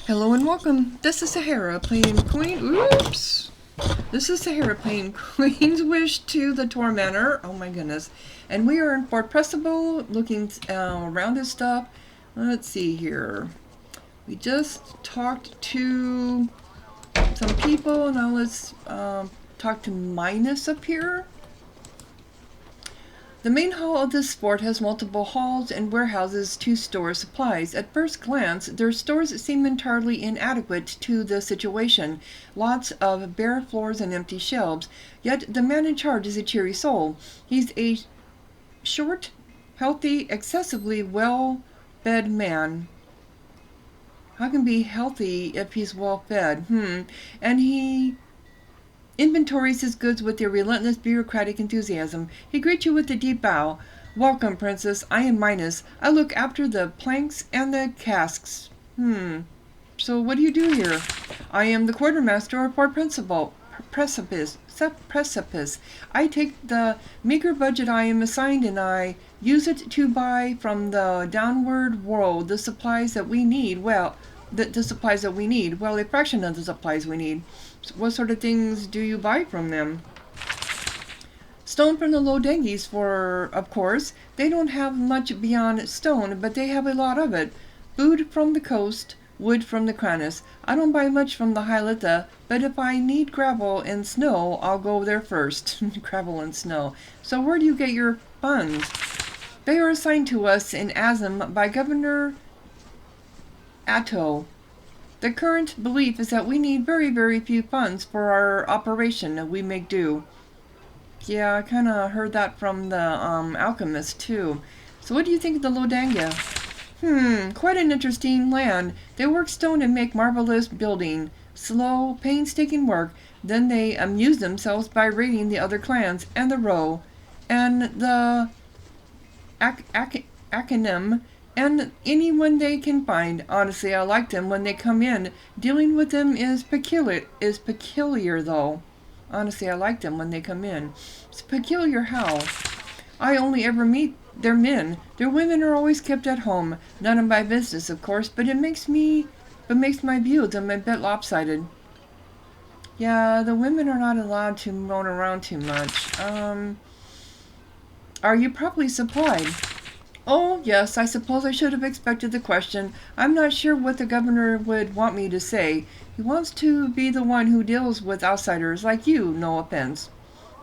Hello and welcome. This is Sahara playing Queen. Oops. This is Sahara playing Queen's Wish to the Tormentor. Oh my goodness. And we are in Fort Pressable looking around this stuff. Let's see here. We just talked to some people. Now let's talk to Minus up here. The main hall of this fort has multiple halls and warehouses to store supplies. At first glance, their stores seem entirely inadequate to the situation. Lots of bare floors and empty shelves. Yet the man in charge is a cheery soul. He's a short, healthy, excessively well-fed man. How can he be healthy if he's well-fed? And he inventories his goods with a relentless bureaucratic enthusiasm. He greets you with a deep bow. Welcome, Princess. I am Minus. I look after the planks and the casks. So what do you do here? I am the quartermaster of Fort Precipice. I take the meager budget I am assigned and I use it to buy from the downward world the supplies that we need. The supplies that we need. Well, a fraction of the supplies we need. So what sort of things do you buy from them? Stone from the Lodengies, of course. They don't have much beyond stone, but they have a lot of it. Food from the coast, wood from the Kranis. I don't buy much from the Hylitha, but if I need gravel and snow, I'll go there first. Gravel and snow. So where do you get your funds? They are assigned to us in Azam by Governor Atto. The current belief is that we need very, very few funds for our operation. We make do. Yeah, I kind of heard that from the alchemist too. So what do you think of the Lodanga? Quite an interesting land. They work stone and make marvelous building. Slow, painstaking work. Then they amuse themselves by raiding the other clans and the Row and the Akanim and anyone they can find. Honestly, I like them when they come in. Dealing with them is peculiar though. Honestly, I like them when they come in. It's peculiar how? I only ever meet their men. Their women are always kept at home. None of my business, of course, but makes my view of them a bit lopsided. Yeah, the women are not allowed to moan around too much. Are you properly supplied? Oh, yes, I suppose I should have expected the question. I'm not sure what the governor would want me to say. He wants to be the one who deals with outsiders like you, no offense.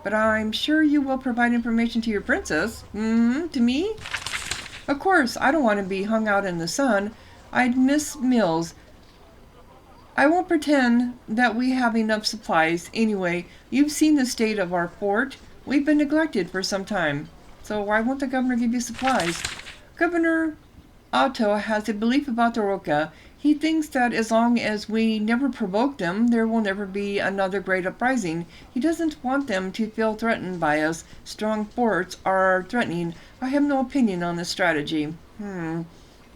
But I'm sure you will provide information to your princess. To me? Of course, I don't want to be hung out in the sun. I'd miss meals. I won't pretend that we have enough supplies. Anyway, you've seen the state of our fort. We've been neglected for some time. So why won't the governor give you supplies? Governor Otto has a belief about the Rokaj. He thinks that as long as we never provoke them, there will never be another great uprising. He doesn't want them to feel threatened by us. Strong forts are threatening. I have no opinion on this strategy. I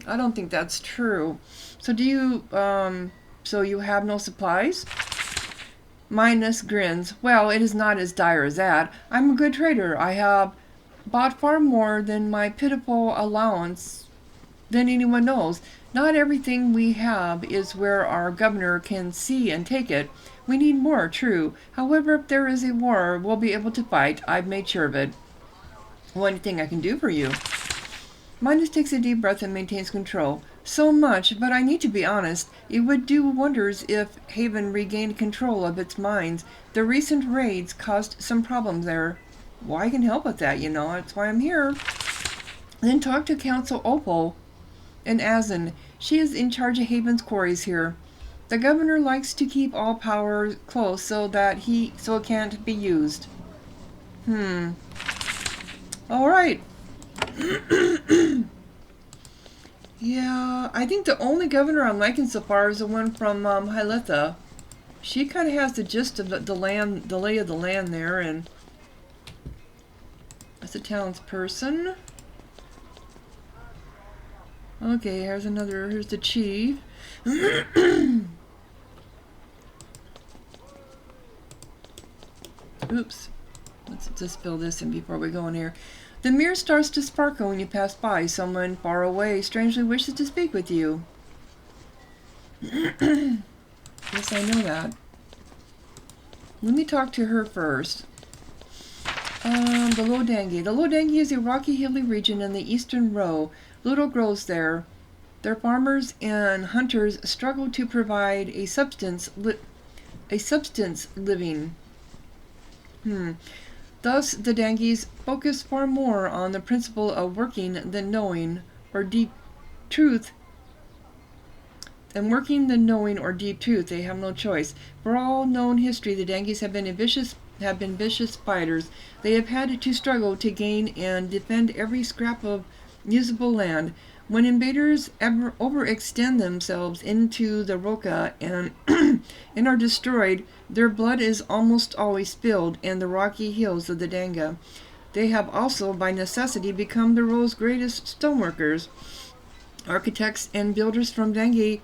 don't think that's true. So so you have no supplies? Minus grins. Well, it is not as dire as that. I'm a good trader. I have bought far more than my pitiful allowance than anyone knows. Not everything we have is where our governor can see and take it. We need more, true. However, if there is a war, we'll be able to fight. I've made sure of it. Well, anything I can do for you? Minus takes a deep breath and maintains control. So much, but I need to be honest. It would do wonders if Haven regained control of its mines. The recent raids caused some problems there. Well, I can help with that, That's why I'm here. Then talk to Council Opal and Azam. She is in charge of Haven's quarries here. The governor likes to keep all power close so it can't be used. All right. Yeah, I think the only governor I'm liking so far is the one from Hylitha. She kind of has the gist of the land, the lay of the land there, and that's a townsperson. Okay, here's the chief. Oops. Let's just fill this in before we go in here. The mirror starts to sparkle when you pass by. Someone far away strangely wishes to speak with you. Yes, I know that. Let me talk to her first. The Lodangi. The Lodangi is a rocky, hilly region in the eastern row. Little grows there. Their farmers and hunters struggle to provide a substance living. Thus, the Dangis focus far more on the principle of working than knowing, or deep truth. Than knowing or deep truth, they have no choice. For all known history, the Dangis have been vicious fighters. They have had to struggle to gain and defend every scrap of usable land. When invaders overextend themselves into the Roka and and are destroyed, their blood is almost always spilled in the rocky hills of the Danga. They have also, by necessity, become the Ro's greatest stoneworkers. Architects and builders from Dangi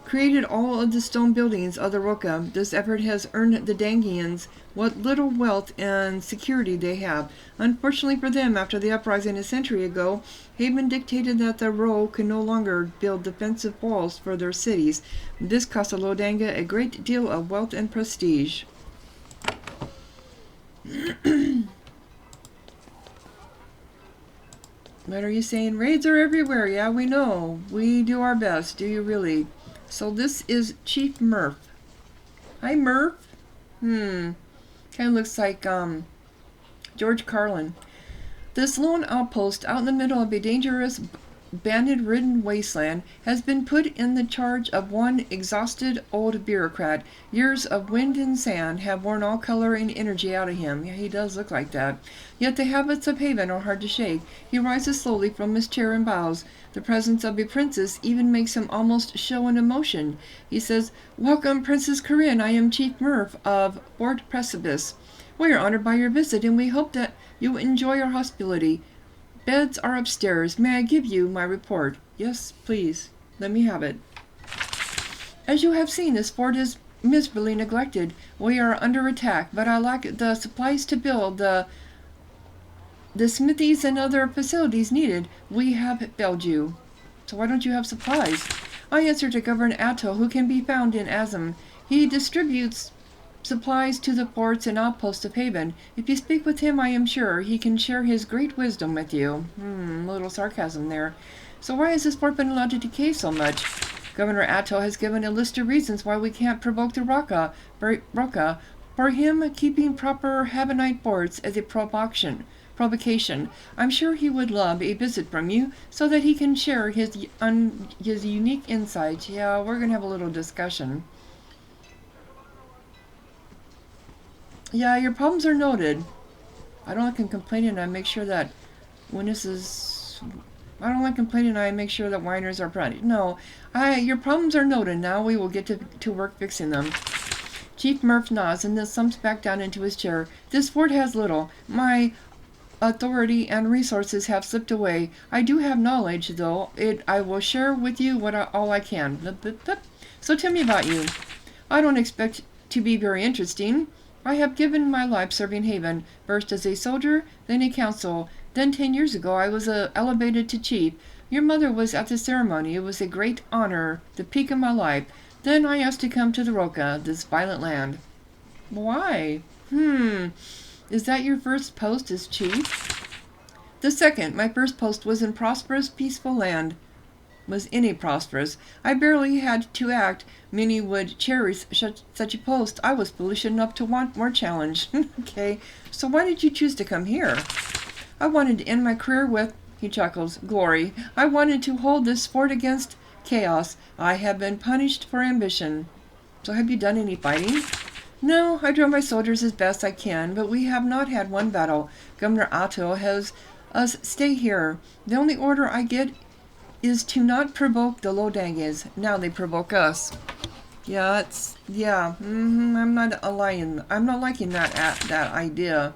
created all of the stone buildings of the Roka. This effort has earned the Dangians what little wealth and security they have. Unfortunately for them, after the uprising a century ago, Haven dictated that the Ro could no longer build defensive walls for their cities. This cost the Lodanga a great deal of wealth and prestige. What are you saying? Raids are everywhere. Yeah, we know. We do our best. Do you really? So this is Chief Murph. Hi, Murph. Kind of looks like George Carlin. This lone outpost out in the middle of a dangerous, bandit-ridden wasteland has been put in the charge of one exhausted old bureaucrat. Years of wind and sand have worn all color and energy out of him. Yeah, he does look like that. Yet the habits of Haven are hard to shake. He rises slowly from his chair and bows. The presence of a princess even makes him almost show an emotion. He says, "Welcome, Princess Corinne. I am Chief Murph of Fort Precipice. We are honored by your visit, and we hope that you enjoy our hospitality. Beds are upstairs. May I give you my report?" "Yes, please. Let me have it." "As you have seen, this fort is miserably neglected. We are under attack, but I lack the supplies to build the smithies and other facilities needed. We have failed you." "So why don't you have supplies?" "I answer to Governor Atto, who can be found in Azam. He distributes supplies to the forts and outposts of Haven. If you speak with him, I am sure he can share his great wisdom with you." A little sarcasm there. "So why has this fort been allowed to decay so much?" "Governor Atto has given a list of reasons why we can't provoke the Roka. For him, keeping proper Havanite forts as a provocation. I'm sure he would love a visit from you so that he can share his unique insights." Yeah, we're going to have a little discussion. "Yeah, your problems are noted. I don't like complaining. I make sure that I don't like complaining. I make sure that whiners are proud. No, your problems are noted. Now we will get to work fixing them." Chief Murph nods and then slumps back down into his chair. "This fort has little. My authority and resources have slipped away. I do have knowledge, though. I will share with you all I can. So tell me about you." "I don't expect to be very interesting. I have given my life serving Haven, first as a soldier, then a council. Then 10 years ago I was elevated to chief. Your mother was at the ceremony. It was a great honor, the peak of my life. Then I asked to come to the Roka, this violent land." "Why? Is that your first post as chief?" "The second. My first post was in prosperous, peaceful land. I barely had to act. Many would cherish such a post. I was foolish enough to want more challenge." "Okay, so why did you choose to come here?" "I wanted to end my career with," he chuckles, "glory. I wanted to hold this fort against chaos. I have been punished for ambition." "So have you done any fighting?" "No, I drill my soldiers as best I can, but we have not had one battle. Governor Atto has us stay here. The only order I get is to not provoke the Lodangas. Now they provoke us." I'm not liking that idea.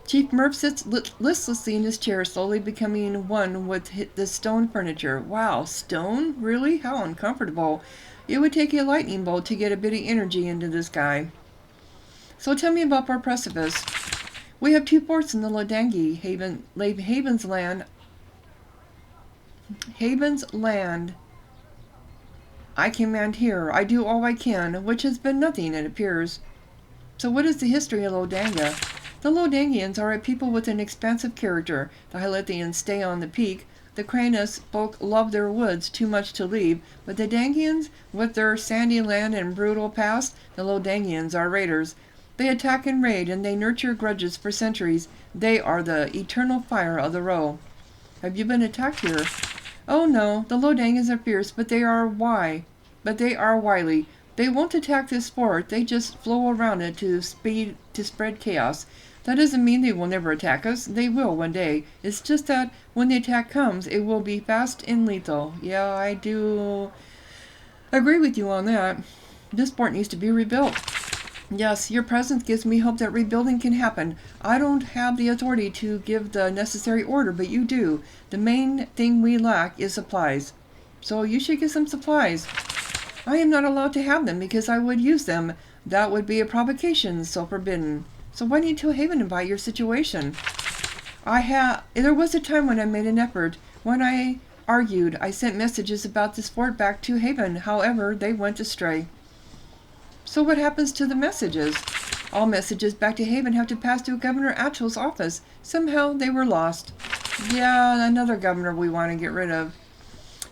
Chief Murph sits listlessly in his chair, slowly becoming one with the stone furniture. "Wow, stone? Really? How uncomfortable. It would take a lightning bolt to get a bit of energy into this guy." "So tell me about our precipice." "We have 2 forts in the Lodangi. Haven's land I command here. I do all I can, which has been nothing, it appears. So what is the history of Lodanga? The Lodangians are a people with an expansive character. The Hylitheans stay on the peak. The Kranos folk love their woods too much to leave, but the Dangians, with their sandy land and brutal past, the Lodangians are raiders. They attack and raid, and they nurture grudges for centuries. They are the eternal fire of the Row. Have you been attacked here? Oh no, the Lodangians are fierce, but they are wily. They won't attack this fort, they just flow around it to spread chaos. That doesn't mean they will never attack us. They will one day. It's just that when the attack comes, it will be fast and lethal. Yeah, I do agree with you on that. This fort needs to be rebuilt. Yes, your presence gives me hope that rebuilding can happen. I don't have the authority to give the necessary order, but you do. The main thing we lack is supplies. So you should get some supplies. I am not allowed to have them because I would use them. That would be a provocation, so forbidden. So why need to Haven about your situation? There was a time when I made an effort. When I argued, I sent messages about this fort back to Haven. However, they went astray. So what happens to the messages? All messages back to Haven have to pass through Governor Atto's office. Somehow they were lost. Yeah, another governor we want to get rid of.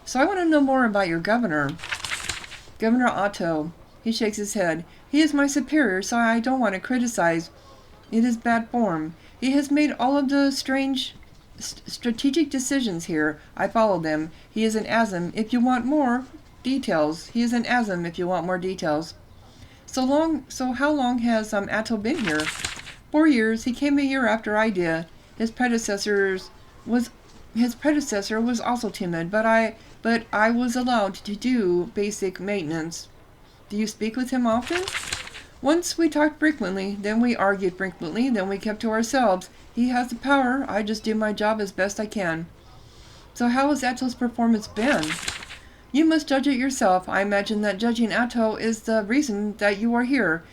So I want to know more about your governor. Governor Atto. He shakes his head. He is my superior, so I don't want to criticize. It is bad form. He has made all of the strategic decisions here. I follow them. He is an Azam if you want more details. He is an Azam if you want more details. So how long has Atto been here? 4 years. He came a year after I did. His predecessor was also timid, but I was allowed to do basic maintenance. Do you speak with him often? Once we talked frequently, then we argued frequently, then we kept to ourselves. He has the power. I just do my job as best I can. So how has Atto's performance been? You must judge it yourself. I imagine that judging Atto is the reason that you are here.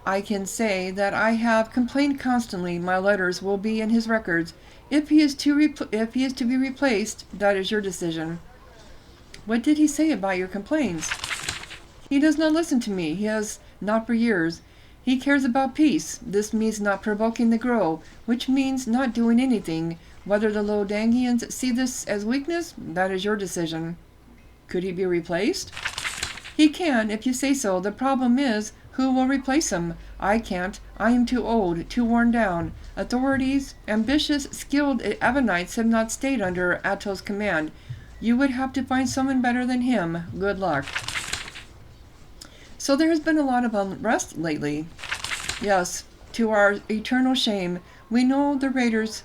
I can say that I have complained constantly. My letters will be in his records. If he is to be replaced, that is your decision. What did he say about your complaints? He does not listen to me. He has not for years. He cares about peace. This means not provoking the Grow, which means not doing anything. Whether the Lodangians see this as weakness, that is your decision. Could he be replaced? He can, if you say so. The problem is, who will replace him? I can't. I am too old, too worn down. Authorities, ambitious, skilled Avonites have not stayed under Atto's command. You would have to find someone better than him. Good luck. So there has been a lot of unrest lately. Yes, to our eternal shame. We know that raiders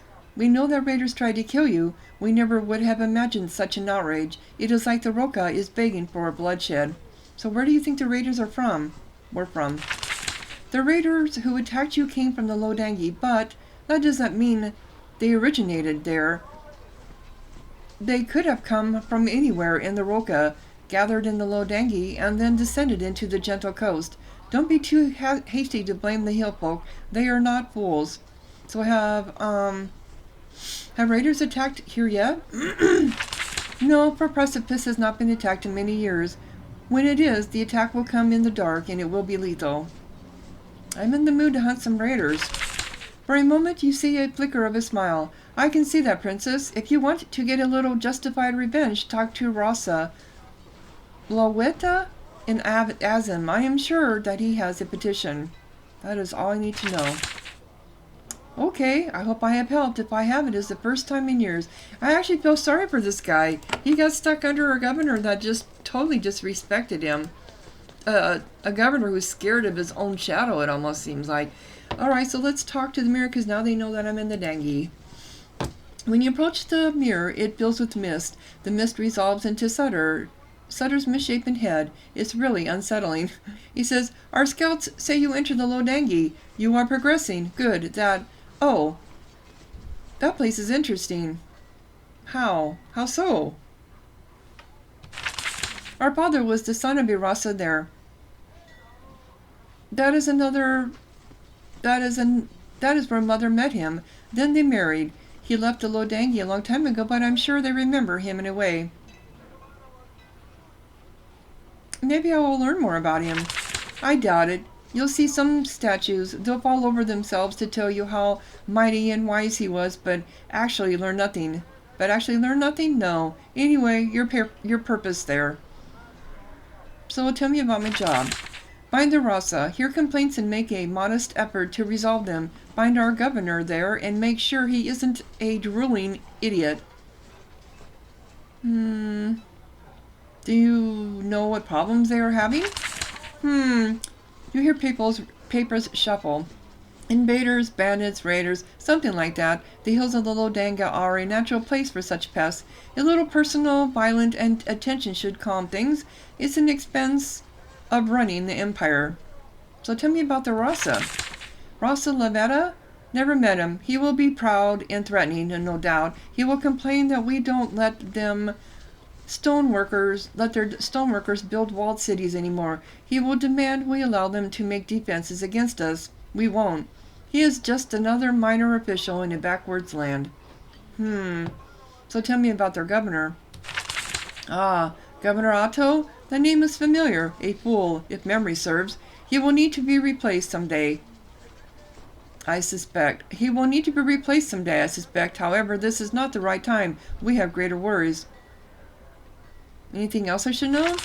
tried to kill you. We never would have imagined such an outrage. It is like the Rokaj is begging for bloodshed. So where do you think the raiders are from? Were from? The raiders who attacked you came from the Lodangi, but that does not mean they originated there. They could have come from anywhere in the Rokaj, gathered in the Lodangi, and then descended into the gentle coast. Don't be too hasty to blame the hill folk. They are not fools. So have raiders attacked here yet? No, for Precipice has not been attacked in many years. When it is, the attack will come in the dark, and it will be lethal. I'm in the mood to hunt some raiders. For a moment you see a flicker of a smile. I can see that, Princess. If you want to get a little justified revenge, talk to Rasa Blaweta in Azam. I am sure that he has a petition. That is all I need to know. Okay, I hope I have helped. If I haven't, it's the first time in years. I actually feel sorry for this guy. He got stuck under a governor that just totally disrespected him. A governor who's scared of his own shadow, it almost seems like. Alright, so let's talk to the mirror, because now they know that I'm in the Dangi. When you approach the mirror, it fills with mist. The mist resolves into Sutter's misshapen head. It's really unsettling. He says, our scouts say you entered the Lodangi. You are progressing. Good. Oh, that place is interesting. How? How so? Our father was the son of Irasa there. That is where mother met him. Then they married. He left the Lodangi a long time ago, but I'm sure they remember him in a way. Maybe I will learn more about him. I doubt it. You'll see some statues. They'll fall over themselves to tell you how mighty and wise he was, but actually learn nothing. No. Anyway, your purpose there. So tell me about my job. Find the Rasa, hear complaints and make a modest effort to resolve them. Find our governor there and make sure he isn't a drooling idiot. Do you know what problems they are having? You hear papers shuffle. Invaders, bandits, raiders, something like that. The hills of the Lodanga are a natural place for such pests. A little personal, violent, and attention should calm things. It's an expense of running the empire. So tell me about the Rasa. Rasa Lavetta? Never met him. He will be proud and threatening, no doubt. He will complain that we don't let their stoneworkers build walled cities anymore. He will demand we allow them to make defenses against us. We won't. He is just another minor official in a backwards land. So tell me about their governor. Governor Otto? The name is familiar. A fool, if memory serves. He will need to be replaced someday. I suspect. However, this is not the right time. We have greater worries. Anything else I should know?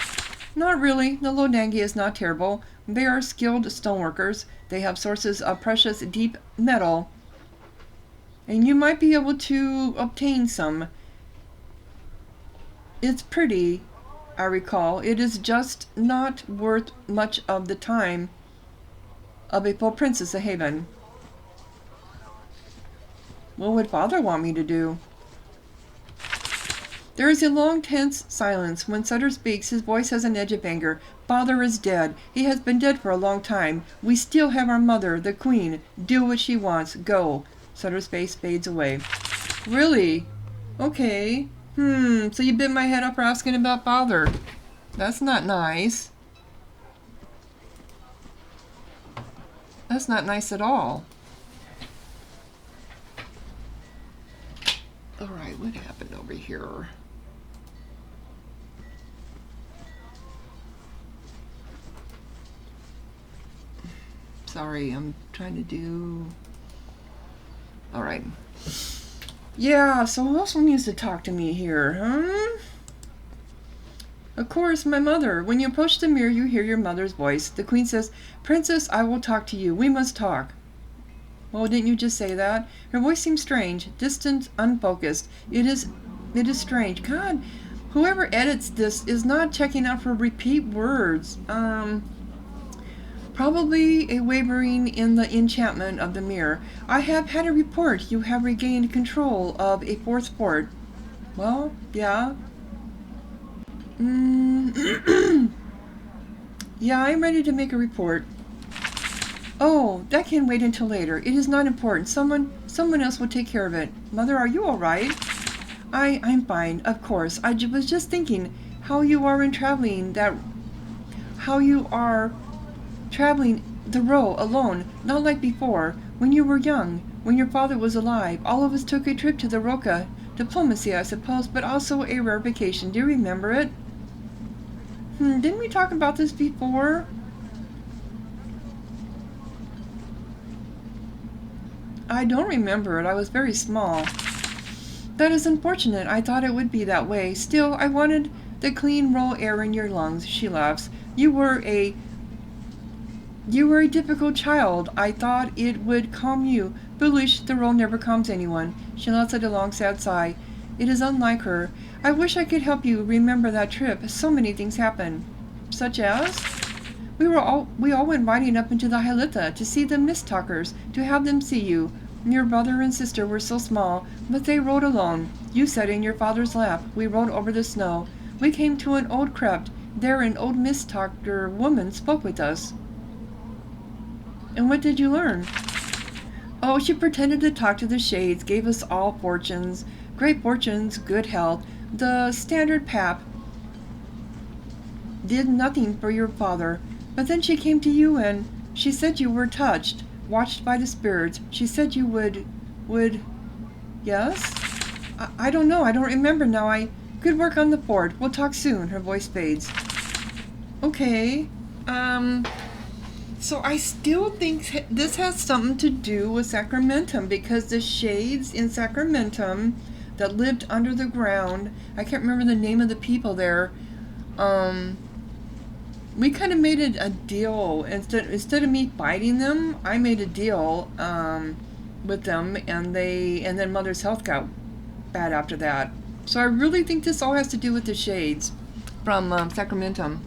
Not really. The Lodangi is not terrible. They are skilled stoneworkers. They have sources of precious deep metal. And you might be able to obtain some. It's pretty, I recall. It is just not worth much of the time of a full princess of Haven. What would Father want me to do? There is a long, tense silence. When Sutter speaks, his voice has an edge of anger. Father is dead. He has been dead for a long time. We still have our mother, the queen. Do what she wants. Go. Sutter's face fades away. Really? Okay. So you bit my head off for asking about Father. That's not nice. That's not nice at all. Alright, what happened over here? Sorry, I'm trying to do... Alright. Yeah, so who else needs to talk to me here, Of course, my mother. When you approach the mirror, you hear your mother's voice. The queen says, Princess, I will talk to you. We must talk. Well, didn't you just say that? Her voice seems strange, distant, unfocused. It is strange. God, whoever edits this is not checking out for repeat words. Probably a wavering in the enchantment of the mirror. I have had a report. You have regained control of a fourth fort. Well, yeah. Yeah, I'm ready to make a report. Oh, that can wait until later. It is not important. Someone else will take care of it. Mother, are you all right? I'm fine, of course. I was just thinking how you are traveling the row alone, not like before, when you were young, when your father was alive. All of us took a trip to the Rokaj. Diplomacy, I suppose, but also a rare vacation. Do you remember it? Didn't we talk about this before? I don't remember it. I was very small. That is unfortunate. I thought it would be that way. Still, I wanted the clean, raw air in your lungs. She laughs. You were a difficult child. I thought it would calm you. Foolish, the role never calms anyone. She lets out a long, sad sigh. It is unlike her. I wish I could help you remember that trip. So many things happened. Such as? We all went riding up into the Hylitha to see the mist talkers, to have them see you. Your brother and sister were so small, but they rode alone. You sat in your father's lap. We rode over the snow. We came to an old crypt. There an old mist talker woman spoke with us. And what did you learn? Oh, she pretended to talk to the shades, gave us all fortunes. Great fortunes, good health. The standard pap. Did nothing for your father. But then she came to you and she said you were touched, watched by the spirits. She said you would... Yes? I don't know. I don't remember now. Good work on the fort. We'll talk soon. Her voice fades. Okay. So I still think this has something to do with Sacramentum, because the shades in Sacramentum that lived under the ground, I can't remember the name of the people there, we kind of made a deal. Instead of me fighting them, I made a deal with them, and then Mother's health got bad after that. So I really think this all has to do with the shades from Sacramentum.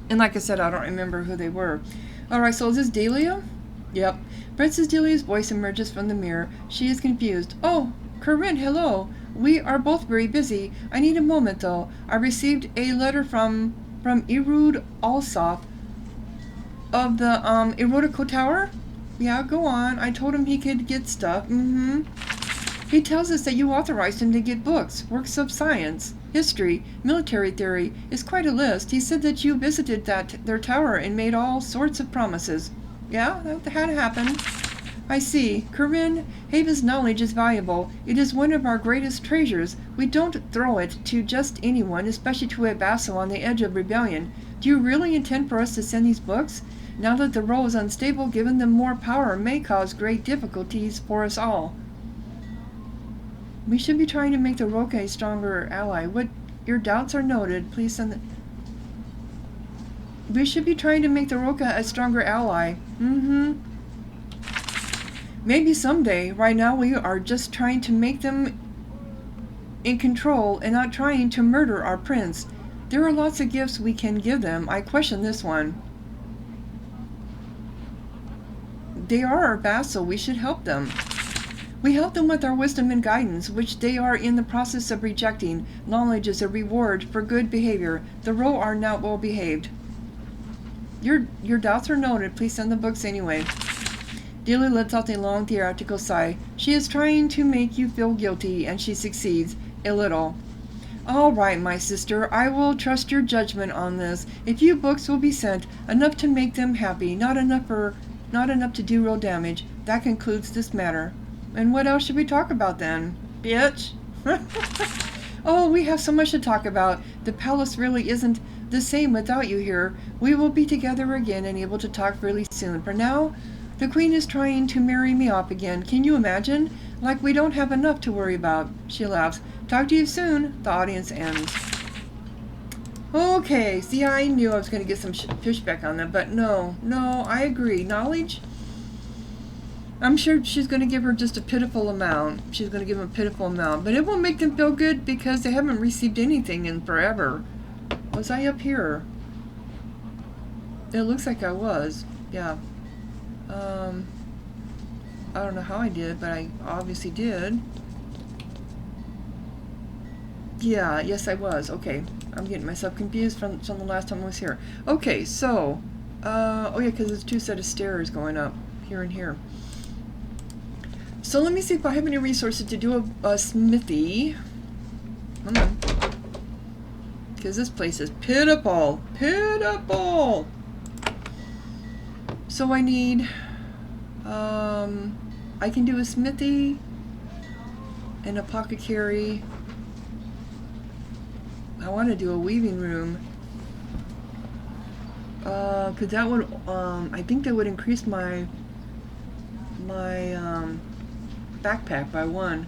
And like I said, I don't remember who they were. Alright, so is this Delia? Yep. Princess Delia's voice emerges from the mirror. She is confused. Oh, Corinne, hello. We are both very busy. I need a moment, though. I received a letter from Erud Alsop of the Erotico Tower? Yeah, go on. I told him he could get stuff. He tells us that you authorized him to get books, works of science, history, military theory. It's quite a list. He said that you visited their tower and made all sorts of promises. Yeah, that had happened. I see. Corinne, Haven's knowledge is valuable. It is one of our greatest treasures. We don't throw it to just anyone, especially to a vassal on the edge of rebellion. Do you really intend for us to send these books? Now that the role is unstable, giving them more power may cause great difficulties for us all. We should be trying to make the Rokaj a stronger ally. What your doubts are noted. Please send the... We should be trying to make the Rokaj a stronger ally. Maybe someday. Right now we are just trying to make them in control and not trying to murder our prince. There are lots of gifts we can give them. I question this one. They are our vassal. We should help them. We help them with our wisdom and guidance, which they are in the process of rejecting. Knowledge is a reward for good behavior. The Ro are not well behaved. Your doubts are noted. Please send the books anyway. Delia lets out a long theatrical sigh. She is trying to make you feel guilty, and she succeeds. A little. All right, my sister. I will trust your judgment on this. A few books will be sent, enough to make them happy, not enough to do real damage. That concludes this matter. And what else should we talk about then, bitch? Oh, we have so much to talk about. The palace really isn't the same without you here. We will be together again and able to talk really soon. For now, the queen is trying to marry me off again. Can you imagine? Like we don't have enough to worry about. She laughs. Talk to you soon. The audience ends. Okay, see, I knew I was going to get some pushback on that, but no, I agree. Knowledge? I'm sure she's going to give her just a pitiful amount. She's going to give them a pitiful amount. But it won't make them feel good because they haven't received anything in forever. Was I up here? It looks like I was. Yeah. I don't know how I did, but I obviously did. Yeah, yes I was. Okay. I'm getting myself confused from the last time I was here. Okay, so... oh yeah, because there's two set of stairs going up. Here and here. So let me see if I have any resources to do a smithy. Come on. Because this place is pitiful. Pitiful! So I need... I can do a smithy and a apothecary. I want to do a weaving room. Because that would... I think that would increase my backpack by 1.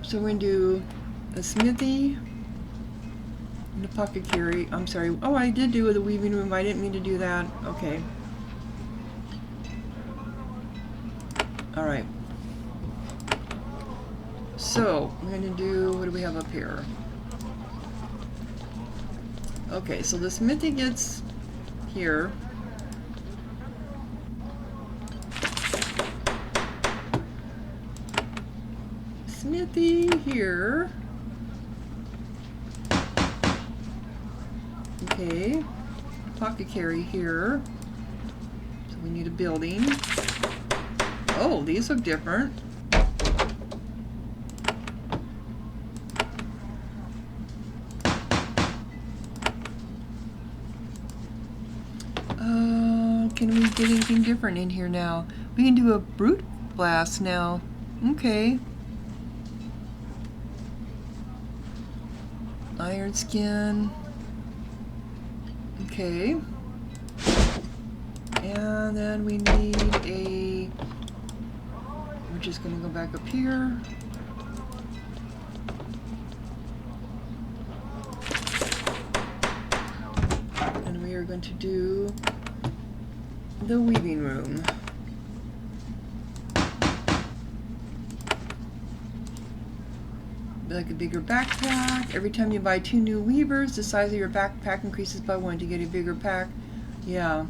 So we're going to do a smithy and a apothecary. I'm sorry. Oh, I did do the weaving room. I didn't mean to do that. Okay. Alright. So, we're going to do... What do we have up here? Okay, so the smithy gets here. Smithy here. Okay. Apothecary here. So we need a building. Oh, these look different. Can we get anything different in here now? We can do a brute blast now. Okay. Iron skin. Okay. And then we need a... We're just going to go back up here. And we are going to do the weaving room. Like a bigger backpack. Every time you buy 2 new weavers, the size of your backpack increases by 1 to get a bigger pack. Yeah.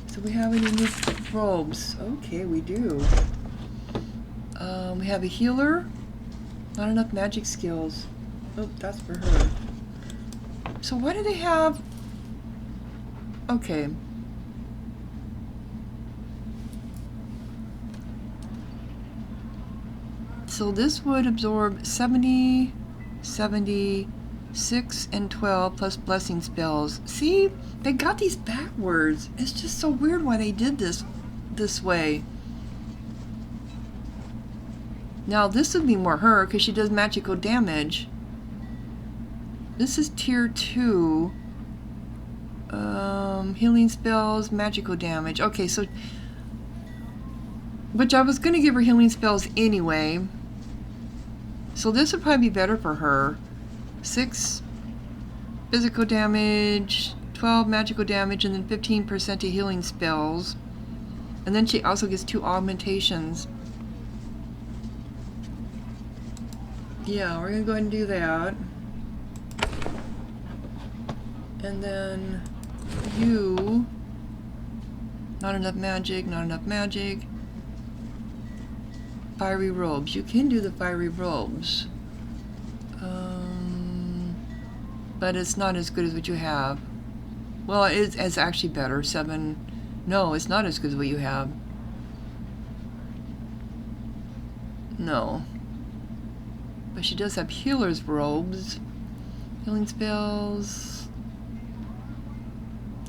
So we have any new robes? Okay, we do. We have a healer. Not enough magic skills. Oh, that's for her. So why do they have... Okay. So this would absorb 70, 76, and 12 plus blessing spells. See? They got these backwards. It's just so weird why they did this way. Now this would be more her because she does magical damage. This is tier 2. Healing spells, magical damage. Okay, so... Which I was going to give her healing spells anyway. So this would probably be better for her. 6 physical damage, 12 magical damage, and then 15% to healing spells. And then she also gets 2 augmentations. Yeah, we're going to go ahead and do that. And then you... Not enough magic, not enough magic. Fiery robes. You can do the fiery robes. But it's not as good as what you have. Well, it's actually better. 7... No, it's not as good as what you have. No. But she does have healer's robes. Healing spells.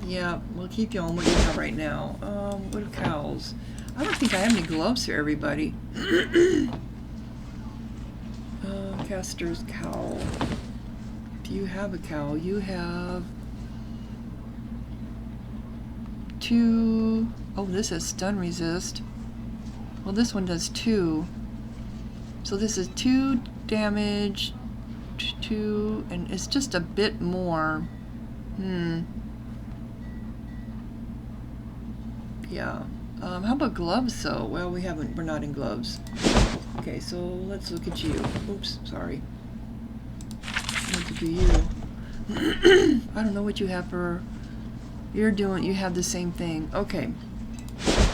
Yeah, we'll keep you on what you have right now. What are cows? I don't think I have any gloves for everybody. Caster's cowl. Do you have a cowl? You have 2... Oh, this has stun resist. Well, this one does 2. So this is 2 damage, 2, and it's just a bit more. Yeah. How about gloves, though? Well, we're not in gloves. Okay, so let's look at you. Oops, sorry. I want to do you. I don't know what you have for... You have the same thing. Okay.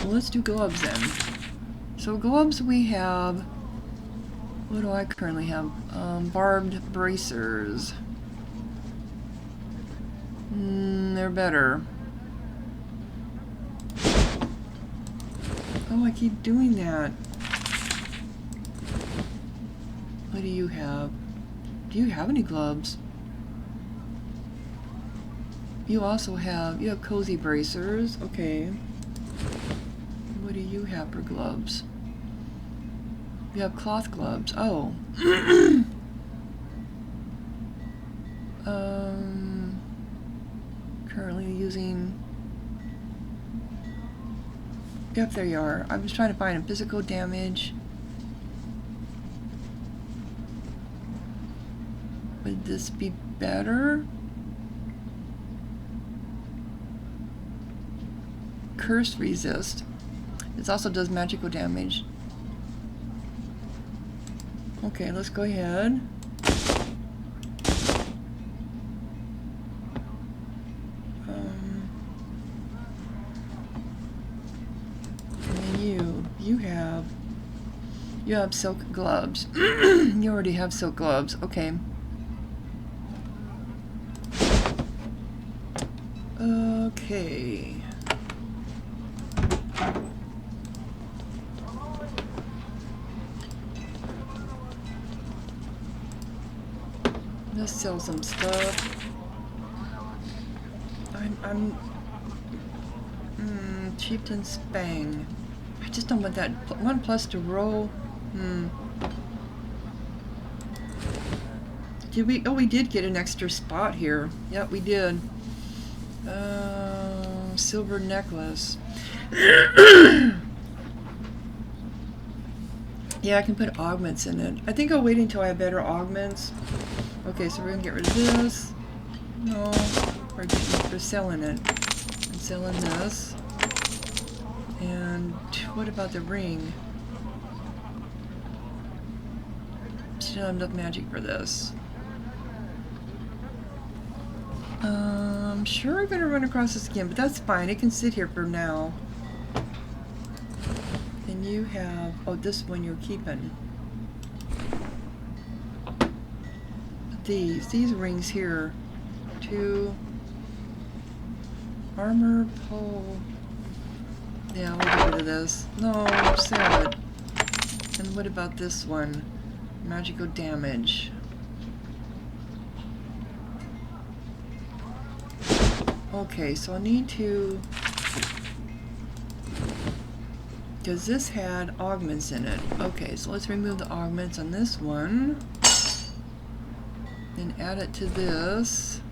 Well, let's do gloves then. So gloves we have... What do I currently have? Barbed bracers. They're better. Oh, I keep doing that. What do you have? Do you have any gloves? You have cozy bracers. Okay. What do you have for gloves? You have cloth gloves. Oh. Currently using... Yep, there you are. I was trying to find a physical damage. Would this be better? Curse resist. This also does magical damage. Okay, let's go ahead. You have silk gloves. You already have silk gloves. Okay. Okay. Let's sell some stuff. Chieftain's Fang. I just don't want that 1+ to roll. Did we? Oh, we did get an extra spot here. Yep, we did. Silver necklace. Yeah, I can put augments in it. I think I'll wait until I have better augments. Okay, so we're gonna get rid of this. No, we're selling it. I'm selling this. And what about the ring? Still have enough magic for this. I'm sure I'm gonna run across this again, but that's fine. It can sit here for now. And you have, oh, this one you're keeping. These rings here. 2 armor pole. Yeah, we'll get rid of this. No, sell it. And what about this one? Magical damage. Okay, so I need to... Because this had augments in it. Okay, so let's remove the augments on this one. And add it to this.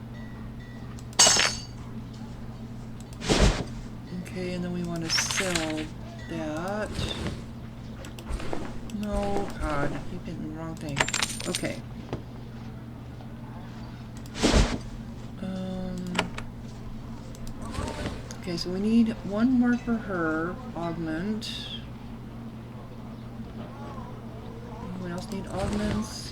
Okay, and then we want to sell that. No, God, I keep hitting the wrong thing. Okay. Okay, so we need one more for her. Augment. Anyone else need augments?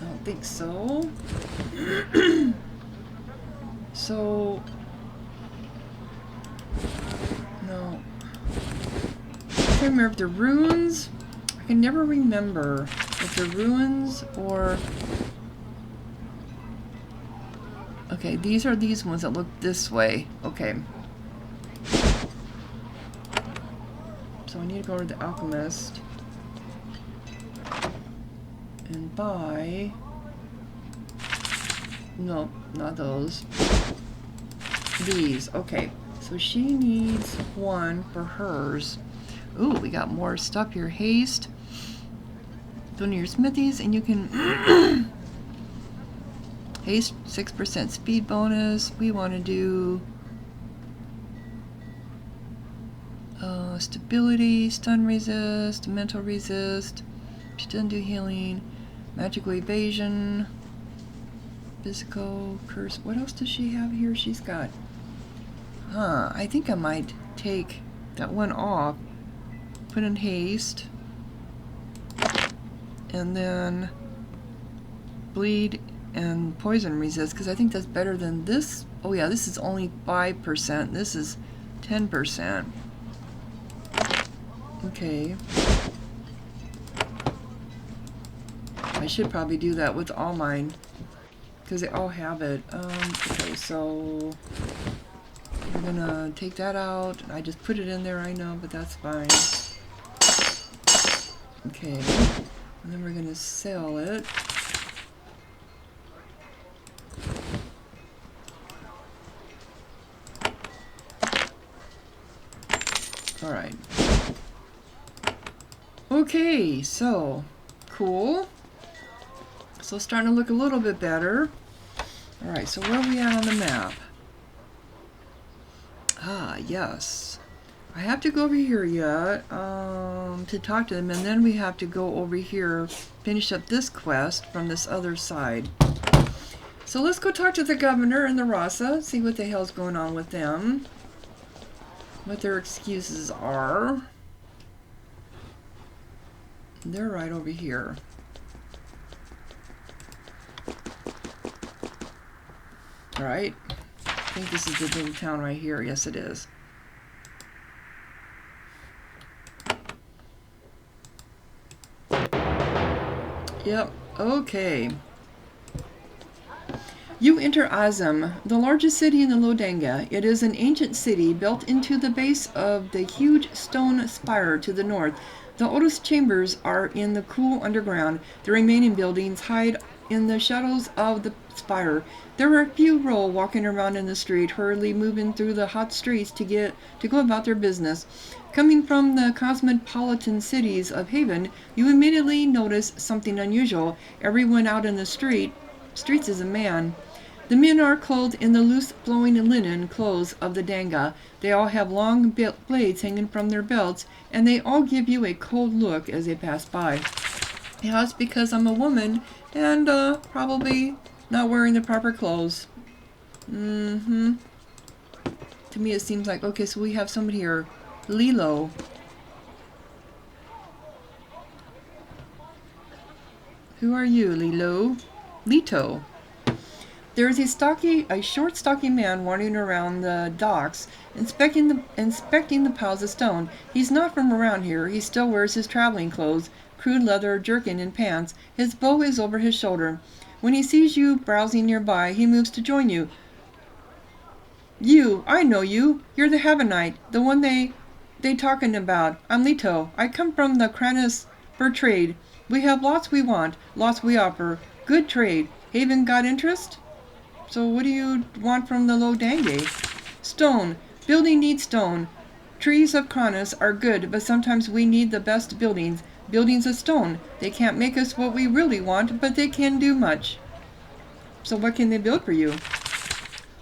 I don't think so. So... No. I can't remember if they're runes. I can never remember if they're runes or... Okay, these are these ones that look this way. Okay. So I need to go to the alchemist and buy... No, not those. These. Okay. So she needs one for hers. Ooh, we got more stuff here. Haste. Go to your smithies and you can... Haste, 6% speed bonus. We want to do stability, stun resist, mental resist. She doesn't do healing. Magical evasion. Physical, curse. What else does she have here? She's got... I think I might take that one off. Put in haste. And then bleed and poison resist, because I think that's better than this. Oh yeah, this is only 5%. This is 10%. Okay. I should probably do that with all mine, because they all have it. Okay, so we're gonna take that out. I just put it in there, I know, but that's fine. Okay. And then we're gonna sell it. Alright. Okay, so cool. So it's starting to look a little bit better. Alright, so where are we at on the map? Ah, yes. I have to go over here yet to talk to them, and then we have to go over here, finish up this quest from this other side. So let's go talk to the governor and the Rasa, see what the hell's going on with them. What their excuses are. They're right over here. Alright. I think this is the little town right here. Yes, it is. Yep. Okay. You enter Azam, the largest city in the Lodanga. It is an ancient city built into the base of the huge stone spire to the north. The oldest chambers are in the cool underground. The remaining buildings hide in the shadows of the spire. There are a few roll walking around in the street, hurriedly moving through the hot streets to go about their business. Coming from the cosmopolitan cities of Haven, you immediately notice something unusual. Everyone out in the streets is a man. The men are clothed in the loose flowing linen clothes of the Danga. They all have long blades hanging from their belts, and they all give you a cold look as they pass by. Yeah, it's because I'm a woman and probably not wearing the proper clothes. To me it seems like, okay, so we have somebody here. Lilo. Who are you, Lilo? Lito. There is a short, stocky man wandering around the docks, inspecting the piles of stone. He's not from around here. He still wears his traveling clothes, crude leather jerkin and pants. His bow is over his shoulder. When he sees you browsing nearby, he moves to join you. You, I know you. You're the Havanite, the one they talking about. I'm Lito. I come from the Kranis for trade. We have lots we want, lots we offer. Good trade. Haven got interest? So what do you want from the Lodange? Stone. Building needs stone. Trees of Kranis are good, but sometimes we need the best buildings. Buildings of stone. They can't make us what we really want, but they can do much. So what can they build for you?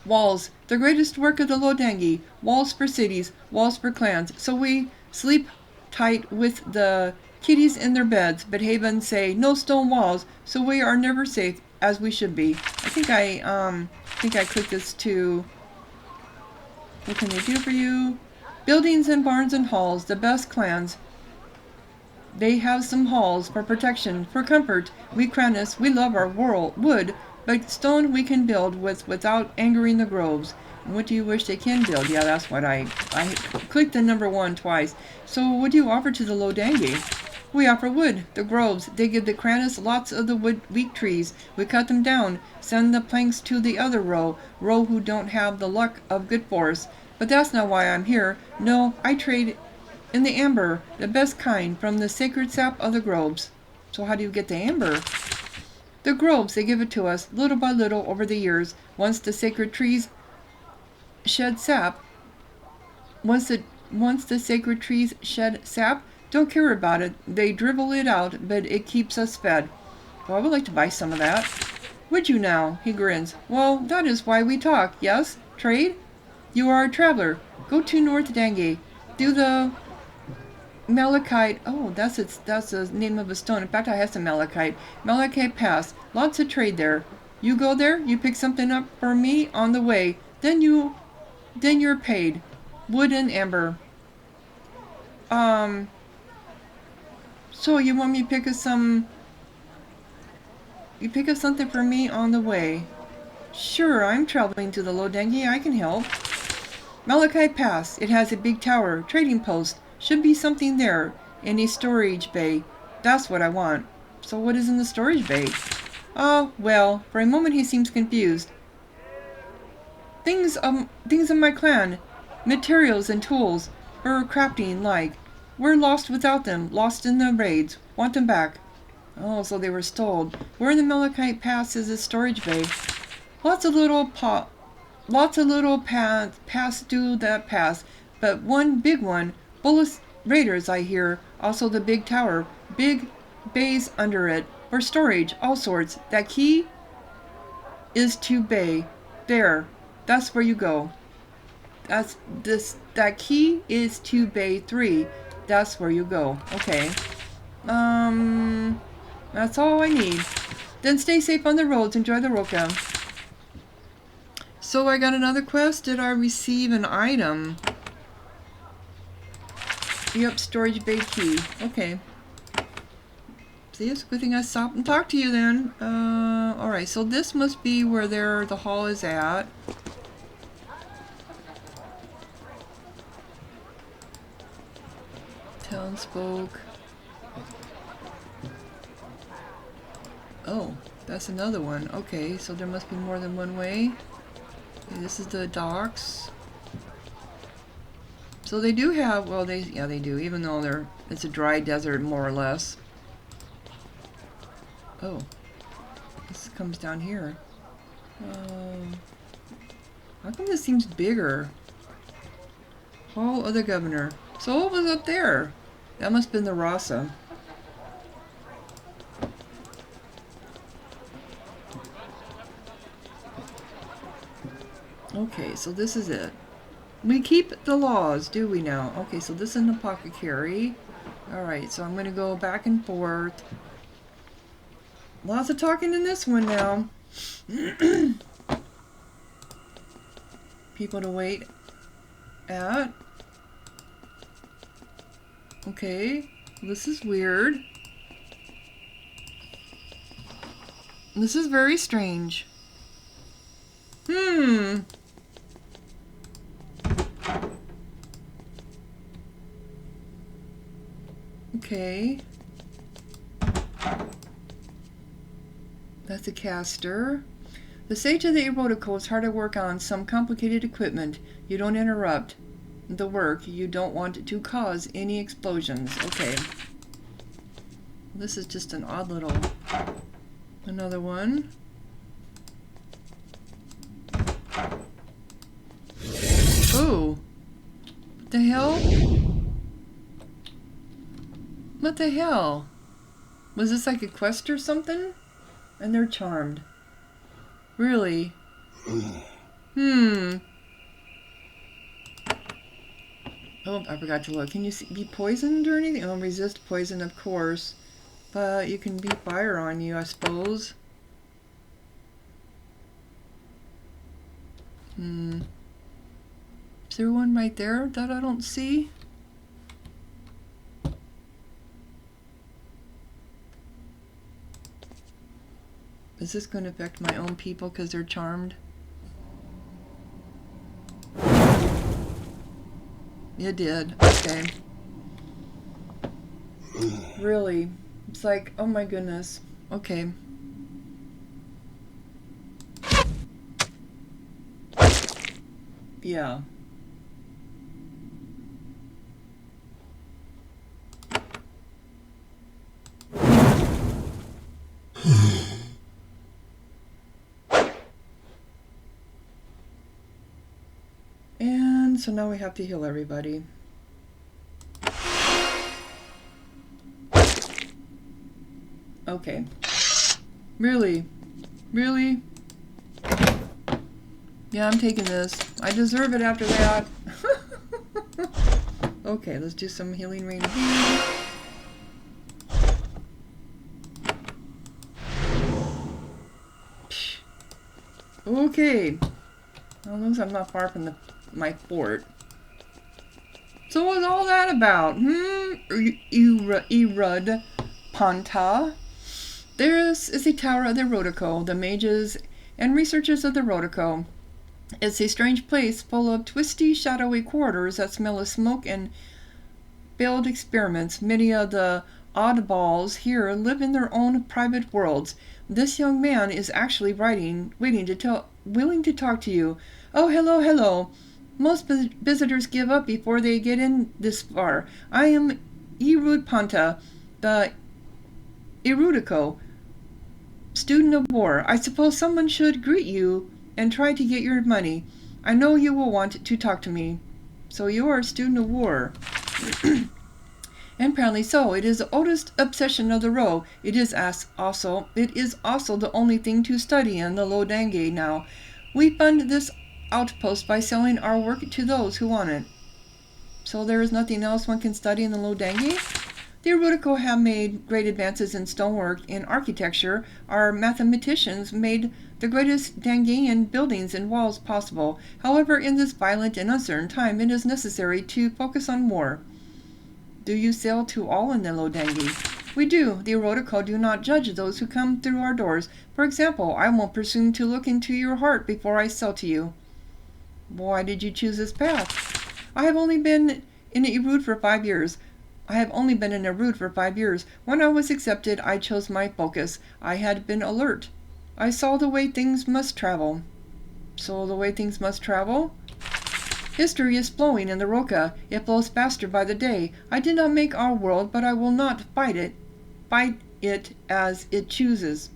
Walls. The greatest work of the Lodangi. Walls for cities, walls for clans. So we sleep tight with the kitties in their beds, but Haven say no stone walls, so we are never safe as we should be. I think I clicked this to, what can they do for you? Buildings and barns and halls, the best clans. They have some halls for protection, for comfort. We Kranis, we love our wood, but stone we can build without angering the groves. And what do you wish they can build? Yeah, that's what I clicked the number 1 twice. So what do you offer to the Lodangi? We offer wood, the groves. They give the Kranis lots of the weak trees. We cut them down, send the planks to the other row who don't have the luck of good forests. But that's not why I'm here. No, I trade in the amber, the best kind, from the sacred sap of the groves. So how do you get the amber? The groves, they give it to us, little by little over the years. Once the sacred trees shed sap, once the sacred trees shed sap, don't care about it. They dribble it out, but it keeps us fed. Oh, I would like to buy some of that. Would you now? He grins. Well, that is why we talk, yes? Trade? You are a traveler. Go to North Dange. Do the Malachite. Oh, that's the name of a stone. In fact, I have some Malachite. Malachite Pass. Lots of trade there. You go there, you pick something up for me on the way. Then you're paid. Wood and amber. So you want me to pick up something for me on the way? Sure, I'm traveling to the Lodangi. I can help. Malachite Pass. It has a big tower, trading post. Should be something there in a storage bay. That's what I want. So what is in the storage bay? Oh, well, for a moment he seems confused. Things of my clan. Materials and tools. For crafting, like. We're lost without them. Lost in the raids. Want them back. Oh, so they were stolen. Where in the Malachite Pass is a storage bay? Lots of little paths do that pass, but one big one. Bullis raiders, I hear. Also the big tower. Big bays under it. For storage, all sorts. That key is to bay. There. That's where you go. That key is to bay 3. That's where you go. Okay. That's all I need. Then stay safe on the roads. Enjoy the Rokaj. So I got another quest. Did I receive an item? Yep, storage bay key. Okay. See, it's a good thing I stopped and talked to you then. Alright, so this must be where the hall is at. Townsfolk. Oh, that's another one. Okay, so there must be more than one way. Okay, this is the docks. So they do have, well, they do, even though it's a dry desert more or less. Oh, this comes down here. How come this seems bigger? Hall of the Governor. So what was up there? That must have been the Rasa. Okay, so this is it. We keep the laws, do we now? Okay, so this is an apothecary. Alright, so I'm going to go back and forth. Lots of talking in this one now. People to wait at. Okay, this is weird. This is very strange. Okay. That's a caster. The sage of the erotical is hard to work on some complicated equipment. You don't interrupt the work. You don't want to cause any explosions. Okay. This is just an odd little... Another one. Oh. What the hell? What the hell? Was this like a quest or something? And they're charmed. Really? Oh, I forgot to look. Can you be poisoned or anything? Oh, resist poison, of course. But you can be fire on you, I suppose. Is there one right there that I don't see? Is this going to affect my own people because they're charmed? It did. Okay. Really? It's like, oh my goodness. Okay. Yeah. And so now we have to heal everybody. Okay. Really? Really? Yeah, I'm taking this. I deserve it after that. Okay, let's do some healing rain here. Okay. Well, looks I'm not far from my fort. So what's all that about? Erud Panta. This is the Tower of the Rotico, the mages and researchers of the Rotico. It's a strange place full of twisty, shadowy corridors that smell of smoke and failed experiments. Many of the oddballs here live in their own private worlds. This young man is actually willing to talk to you. Oh, hello, hello. Most visitors give up before they get in this far. I am Erud Panta, the Erudico, student of war. I suppose someone should greet you and try to get your money. I know you will want to talk to me. So you are a student of war. And apparently so. It is the oldest obsession of the row. It is also the only thing to study in the Lodange now. We fund this outpost by selling our work to those who want it. So there is nothing else one can study in the Lodange? The Erudico have made great advances in stonework and architecture. Our mathematicians made the greatest Dangian buildings and walls possible. However, in this violent and uncertain time, it is necessary to focus on war. Do you sell to all in the Lodange? We do. The Erudico do not judge those who come through our doors. For example, I won't presume to look into your heart before I sell to you. Why did you choose this path? I have only been in Erud for 5 years. When I was accepted, I chose my focus. I had been alert. I saw the way things must travel. So the way things must travel? History is flowing in the Roka. It flows faster by the day. I did not make our world, but I will not fight it as it chooses.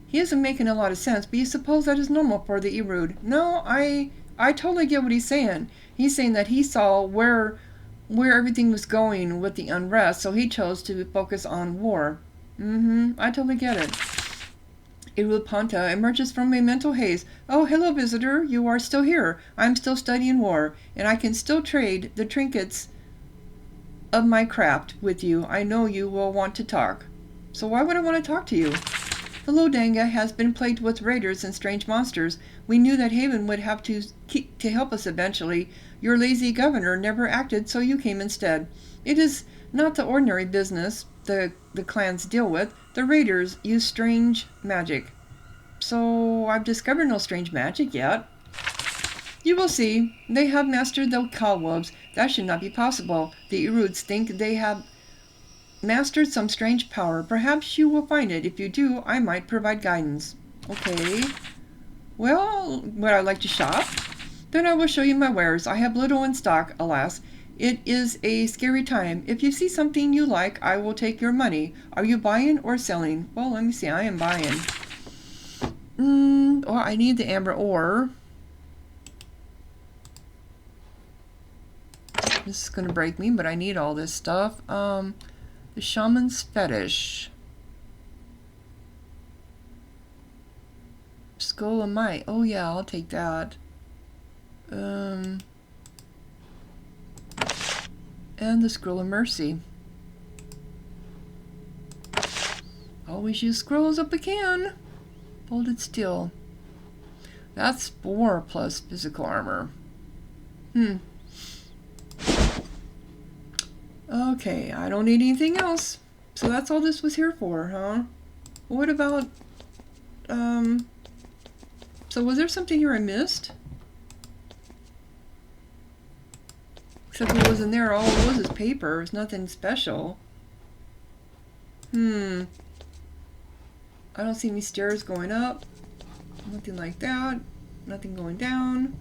He isn't making a lot of sense, but you suppose that is normal for the Erud? No, I totally get what he's saying. He's saying that he saw where where everything was going with the unrest, so he chose to focus on war. I totally get it. Ponta emerges from a mental haze. Oh, hello, visitor. You are still here. I'm still studying war, and I can still trade the trinkets of my craft with you. I know you will want to talk. So why would I want to talk to you? The Lodanga has been plagued with raiders and strange monsters. We knew that Haven would have to help us eventually. Your lazy governor never acted, so you came instead. It is not the ordinary business the clans deal with. The raiders use strange magic. So I've discovered no strange magic yet. You will see. They have mastered the cobwebs. That should not be possible. The Eruds think they have mastered some strange power. Perhaps you will find it. If you do, I might provide guidance. Okay. Well, would I like to shop? Then I will show you my wares. I have little in stock, alas. It is a scary time. If you see something you like, I will take your money. Are you buying or selling? Well, let me see. I am buying. Oh, I need the amber ore. This is going to break me, but I need all this stuff. The shaman's fetish. Skull of might. Oh yeah, I'll take that. And the scroll of mercy. Always use scrolls if we can. Folded steel. That's 4 plus physical armor. Okay, I don't need anything else. So that's all this was here for, huh? What about, so was there something here I missed? Except it wasn't there. All it was is paper. It's nothing special. I don't see any stairs going up. Nothing like that. Nothing going down.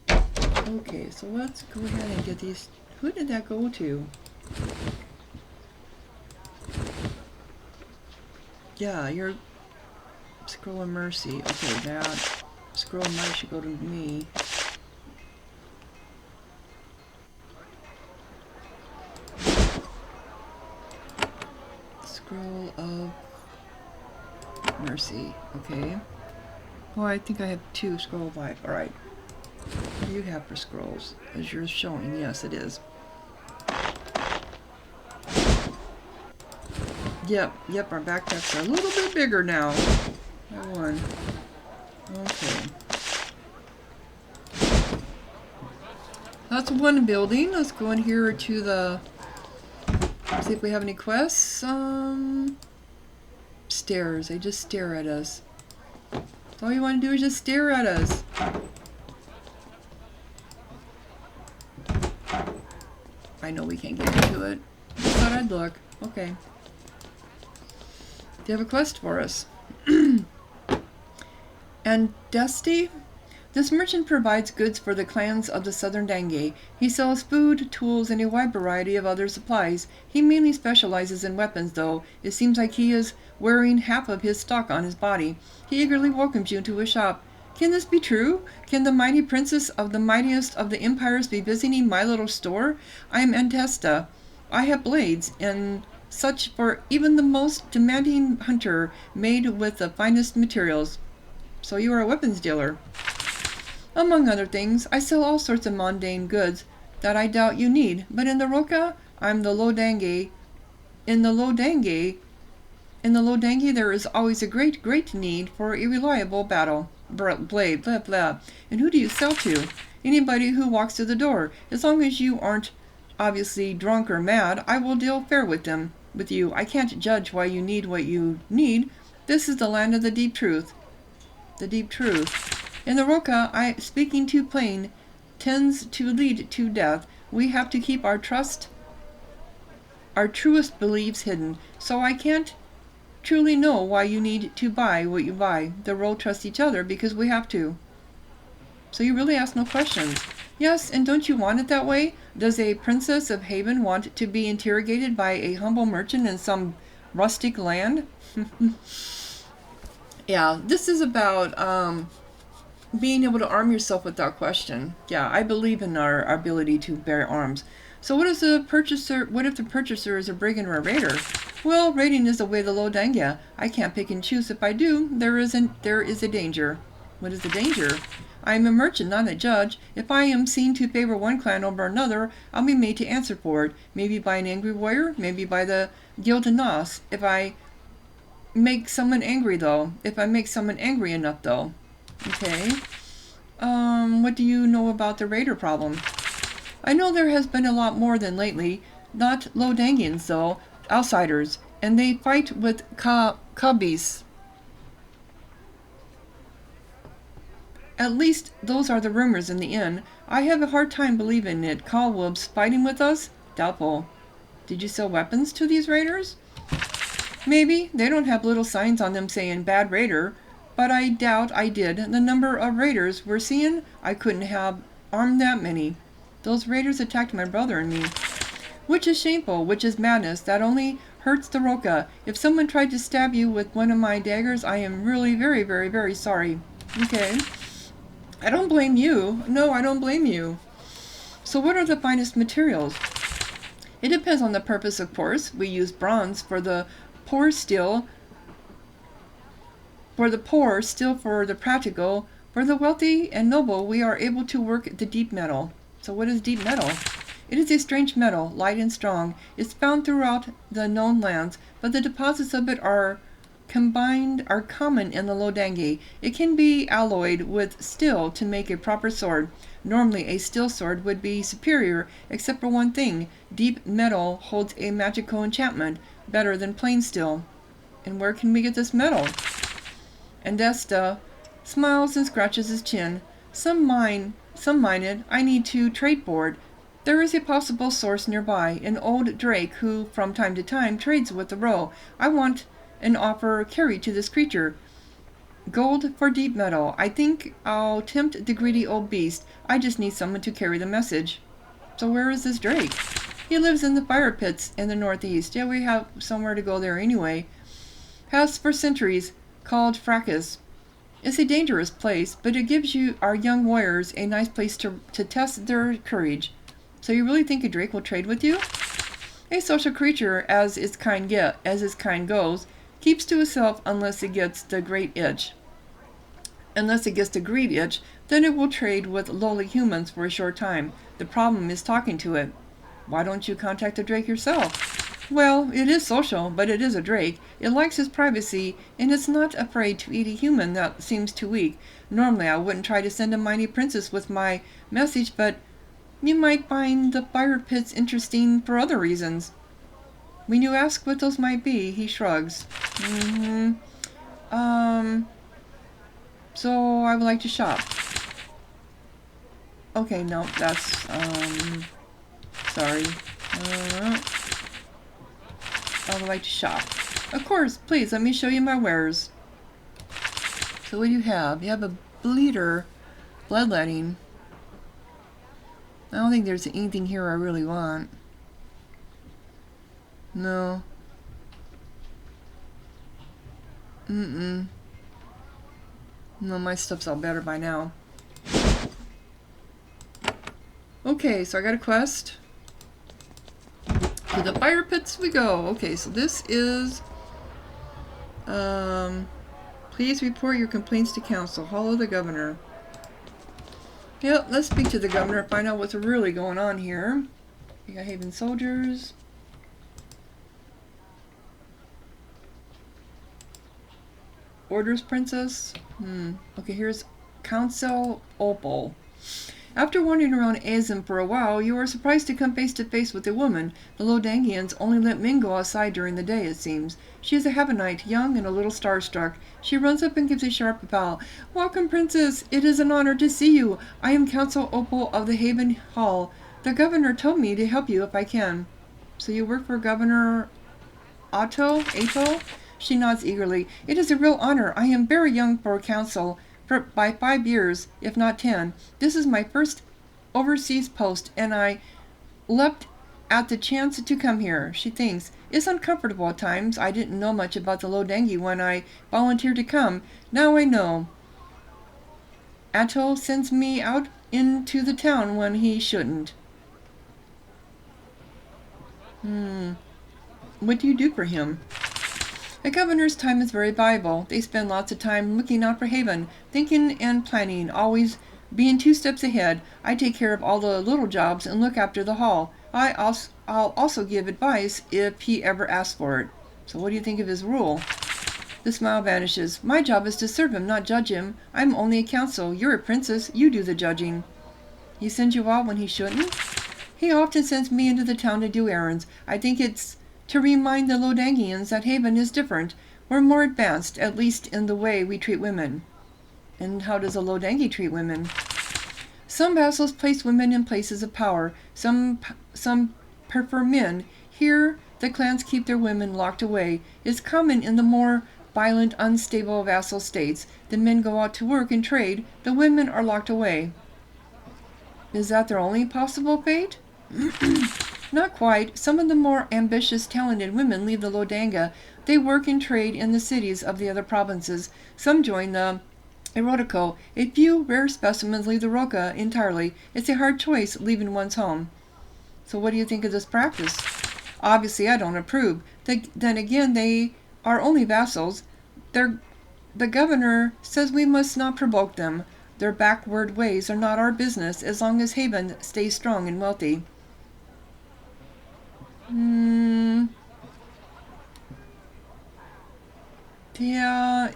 Okay, so let's go ahead and get these. Who did that go to? Yeah, your scroll of mercy. Okay, that scroll of might should go to me. Scroll of mercy. Okay. Oh, I think I have 2 scroll of life. All right. What do you have for scrolls? As you're showing, yes, it is. Yep, our backpacks are a little bit bigger now. That one. Okay. That's one building. Let's go in here to the... see if we have any quests. Stairs. They just stare at us. All you want to do is just stare at us. I know we can't get into it. Just thought I'd look. Okay. Do you have a quest for us? And Dusty? This merchant provides goods for the clans of the Southern Dange. He sells food, tools, and a wide variety of other supplies. He mainly specializes in weapons, though. It seems like he is wearing half of his stock on his body. He eagerly welcomes you to his shop. Can this be true? Can the mighty princess of the mightiest of the empires be visiting my little store? I am Antesta. I have blades and such for even the most demanding hunter, made with the finest materials. So you are a weapons dealer. Among other things, I sell all sorts of mundane goods that I doubt you need, but in the Roka, I'm the Lodange. In the Lodange, there is always a great need for a reliable battle blade, blah blah. And who do you sell to? Anybody who walks through the door. As long as you aren't obviously drunk or mad, I will deal fair with you. I can't judge why you need what you need. This is the land of the deep truth. The deep truth. In the Roka, speaking too plain, tends to lead to death. We have to keep our truest beliefs hidden, so I can't truly know why you need to buy what you buy. The Ro trust each other because we have to. So you really ask no questions. Yes, and don't you want it that way? Does a princess of Haven want to be interrogated by a humble merchant in some rustic land? Yeah, this is about, being able to arm yourself without question. Yeah, I believe in our ability to bear arms. So what if the purchaser is a brigand or a raider? Well, raiding is the way of the Lodanga. I can't pick and choose. If I do, there is a danger. What is the danger? I am a merchant, not a judge. If I am seen to favor one clan over another, I'll be made to answer for it. Maybe by an angry warrior, maybe by the Guild of Nos. If I make someone angry enough though. Okay. What do you know about the raider problem? I know there has been a lot more than lately. Not Lodangians though, outsiders. And they fight with cubbies. At least those are the rumors in the inn. I have a hard time believing it. Cobwebs fighting with us? Doubtful. Did you sell weapons to these raiders? Maybe. They don't have little signs on them saying bad raider. But I doubt I did. The number of raiders we're seeing, I couldn't have armed that many. Those raiders attacked my brother and me. Which is shameful, which is madness. That only hurts the Roka. If someone tried to stab you with one of my daggers, I am really very, very, very sorry. Okay. I don't blame you. No, I don't blame you. So what are the finest materials? It depends on the purpose, of course. We use bronze for the poor, steel for the practical. For the wealthy and noble, we are able to work the deep metal. So what is deep metal? It is a strange metal, light and strong. It's found throughout the known lands, but the deposits of it are common in the Lodangi. It can be alloyed with steel to make a proper sword. Normally a steel sword would be superior, except for one thing. Deep metal holds a magical enchantment, better than plain steel. And where can we get this metal? Andesta smiles and scratches his chin. Some mine it. I need to trade for it. There is a possible source nearby, an old drake who, from time to time, trades with the roe. I want an offer carried to this creature. Gold for deep metal. I think I'll tempt the greedy old beast. I just need someone to carry the message. So where is this drake? He lives in the fire pits in the northeast. Yeah, we have somewhere to go there anyway. Has for centuries called Fracas. It's a dangerous place, but it gives our young warriors a nice place to test their courage. So you really think a drake will trade with you? A social creature, as its kind goes, keeps to itself unless it gets the great itch. Unless it gets the greed itch, then it will trade with lowly humans for a short time. The problem is talking to it. Why don't you contact the drake yourself? Well, it is social, but it is a drake. It likes its privacy, and it's not afraid to eat a human that seems too weak. Normally I wouldn't try to send a mighty princess with my message, but you might find the fire pits interesting for other reasons. When you ask what those might be, he shrugs. So I would like to shop. Okay, no, that's, sorry. I would like to shop. Of course, please, let me show you my wares. So what do you have? You have a bleeder, bloodletting. I don't think there's anything here I really want. No. No, my stuff's all better by now. Okay, so I got a quest. To the fire pits we go. Okay, so this is... please report your complaints to council. Follow the governor. Yep, let's speak to the governor and find out what's really going on here. We got Haven soldiers. Orders, princess. Okay, here's Council Opal. After wandering around Azam for a while, you are surprised to come face to face with a woman. The Lodangians only let men go outside during the day, it seems. She is a Havanite, young and a little starstruck. She runs up and gives a sharp bow. Welcome, princess. It is an honor to see you. I am Council Opal of the Haven Hall. The governor told me to help you if I can. So you work for Governor Ato? She nods eagerly. It is a real honor. I am very young for council. By 5 years, if not 10. This is my first overseas post, and I leapt at the chance to come here. She thinks. It's uncomfortable at times. I didn't know much about the Lodangi when I volunteered to come. Now I know. Atto sends me out into the town when he shouldn't. What do you do for him? The governor's time is very valuable. They spend lots of time looking out for Haven, thinking and planning, always being 2 steps ahead. I take care of all the little jobs and look after the hall. I'll also give advice if he ever asks for it. So what do you think of his rule? The smile vanishes. My job is to serve him, not judge him. I'm only a counsel. You're a princess. You do the judging. He sends you out when he shouldn't? He often sends me into the town to do errands. I think it's to remind the Lodangians that Haven is different. We're more advanced, at least in the way we treat women. And how does a Lodangi treat women? Some vassals place women in places of power. Some prefer men. Here, the clans keep their women locked away. It's common in the more violent, unstable vassal states. The men go out to work and trade. The women are locked away. Is that their only possible fate? Not quite. Some of the more ambitious, talented women leave the Lodanga. They work and trade in the cities of the other provinces. Some join the Erotico. A few rare specimens leave the Roka entirely. It's a hard choice leaving one's home. So what do you think of this practice? Obviously, I don't approve. Then again, they are only vassals. The governor says we must not provoke them. Their backward ways are not our business as long as Haven stays strong and wealthy. Yeah,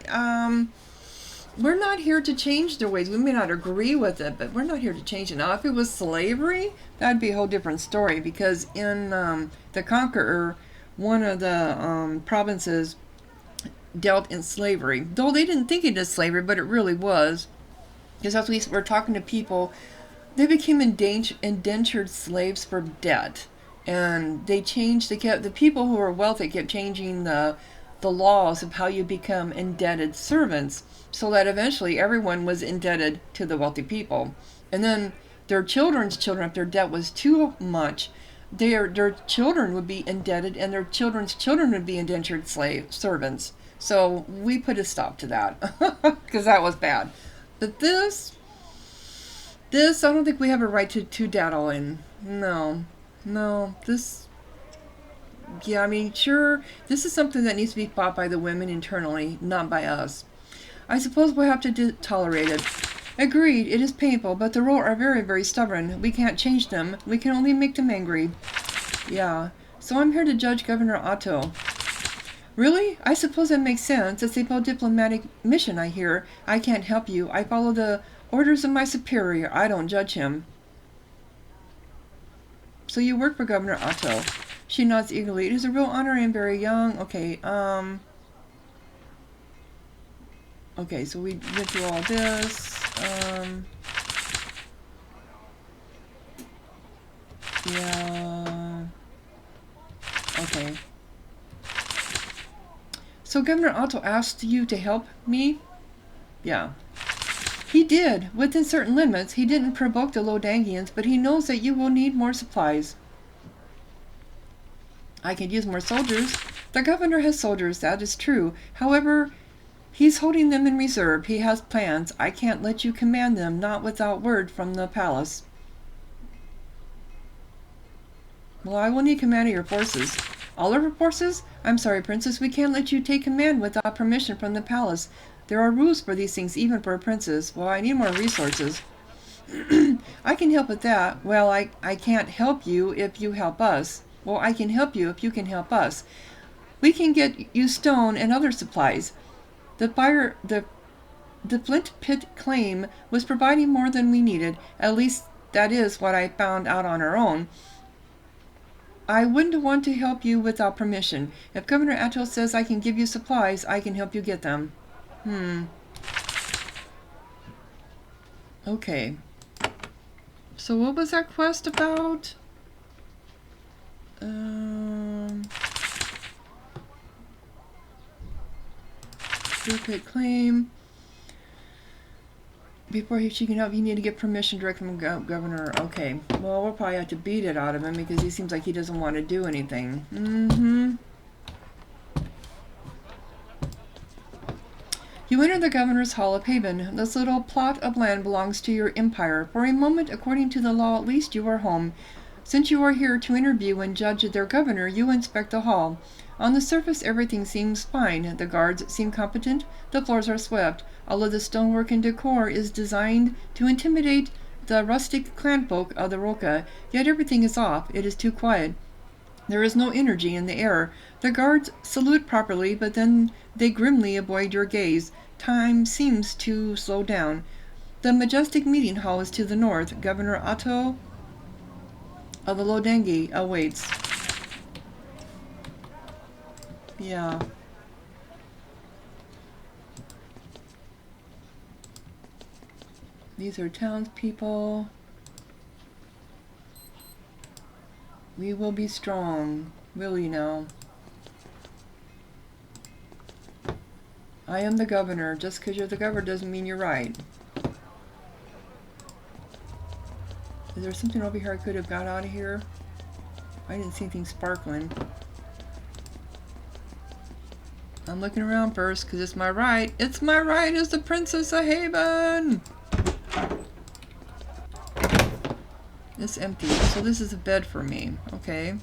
we're not here to change their ways. We may not agree with it, but we're not here to change it. Now, if it was slavery, that'd be a whole different story, because in the Conqueror, one of the provinces dealt in slavery. Though they didn't think it as slavery, but it really was. Because as we were talking to people, they became indentured slaves for debt. And they changed, the people who were wealthy kept changing the laws of how you become indebted servants, so that eventually everyone was indebted to the wealthy people. And then their children's children, if their debt was too much, their children would be indebted, and their children's children would be indentured servants. So we put a stop to that, because that was bad. But this, I don't think we have a right to daddle in. No, this... Yeah, I mean, sure, this is something that needs to be fought by the women internally, not by us. I suppose we'll have to tolerate it. Agreed, it is painful, but the Ro are very, very stubborn. We can't change them. We can only make them angry. Yeah, so I'm here to judge Governor Otto. Really? I suppose that makes sense. It's a diplomatic mission, I hear. I can't help you. I follow the orders of my superior. I don't judge him. So you work for Governor Otto. She nods eagerly. It is a real honor. I am very young. Okay, okay, so we went through all this. Yeah. Okay. So Governor Otto asked you to help me? Yeah. He did, within certain limits. He didn't provoke the Lodangians, but he knows that you will need more supplies. I could use more soldiers. The governor has soldiers, that is true. However, he's holding them in reserve. He has plans. I can't let you command them, not without word from the palace. Well, I will need command of your forces. All of our forces? I'm sorry, Princess, we can't let you take command without permission from the palace. There are rules for these things, even for a princess. Well, I need more resources. I can help with that. Well, I can't help you if you help us. Well, I can help you if you can help us. We can get you stone and other supplies. The flint pit claim was providing more than we needed. At least that is what I found out on our own. I wouldn't want to help you without permission. If Governor Atto says I can give you supplies, I can help you get them. Okay. So what was that quest about? Duplicate claim. Before she can help, you need to get permission direct from Governor. Okay. Well, we'll probably have to beat it out of him because he seems like he doesn't want to do anything. You enter the governor's hall of Haven. This little plot of land belongs to your empire. For a moment, according to the law, at least you are home. Since you are here to interview and judge their governor, you inspect the hall. On the surface, everything seems fine. The guards seem competent. The floors are swept. All of the stonework and decor is designed to intimidate the rustic clanfolk of the Rokaj. Yet everything is off. It is too quiet. There is no energy in the air. The guards salute properly, but then they grimly avoid your gaze. Time seems to slow down. The majestic meeting hall is to the north. Governor Otto of the Lodangi awaits. Yeah. These are townspeople. We will be strong. Will you now? I am the governor. Just because you're the governor doesn't mean you're right. Is there something over here I could have got out of here? I didn't see anything sparkling. I'm looking around first because it's my right. It's my right as the Princess of Haven! It's empty. So this is a bed for me. Okay.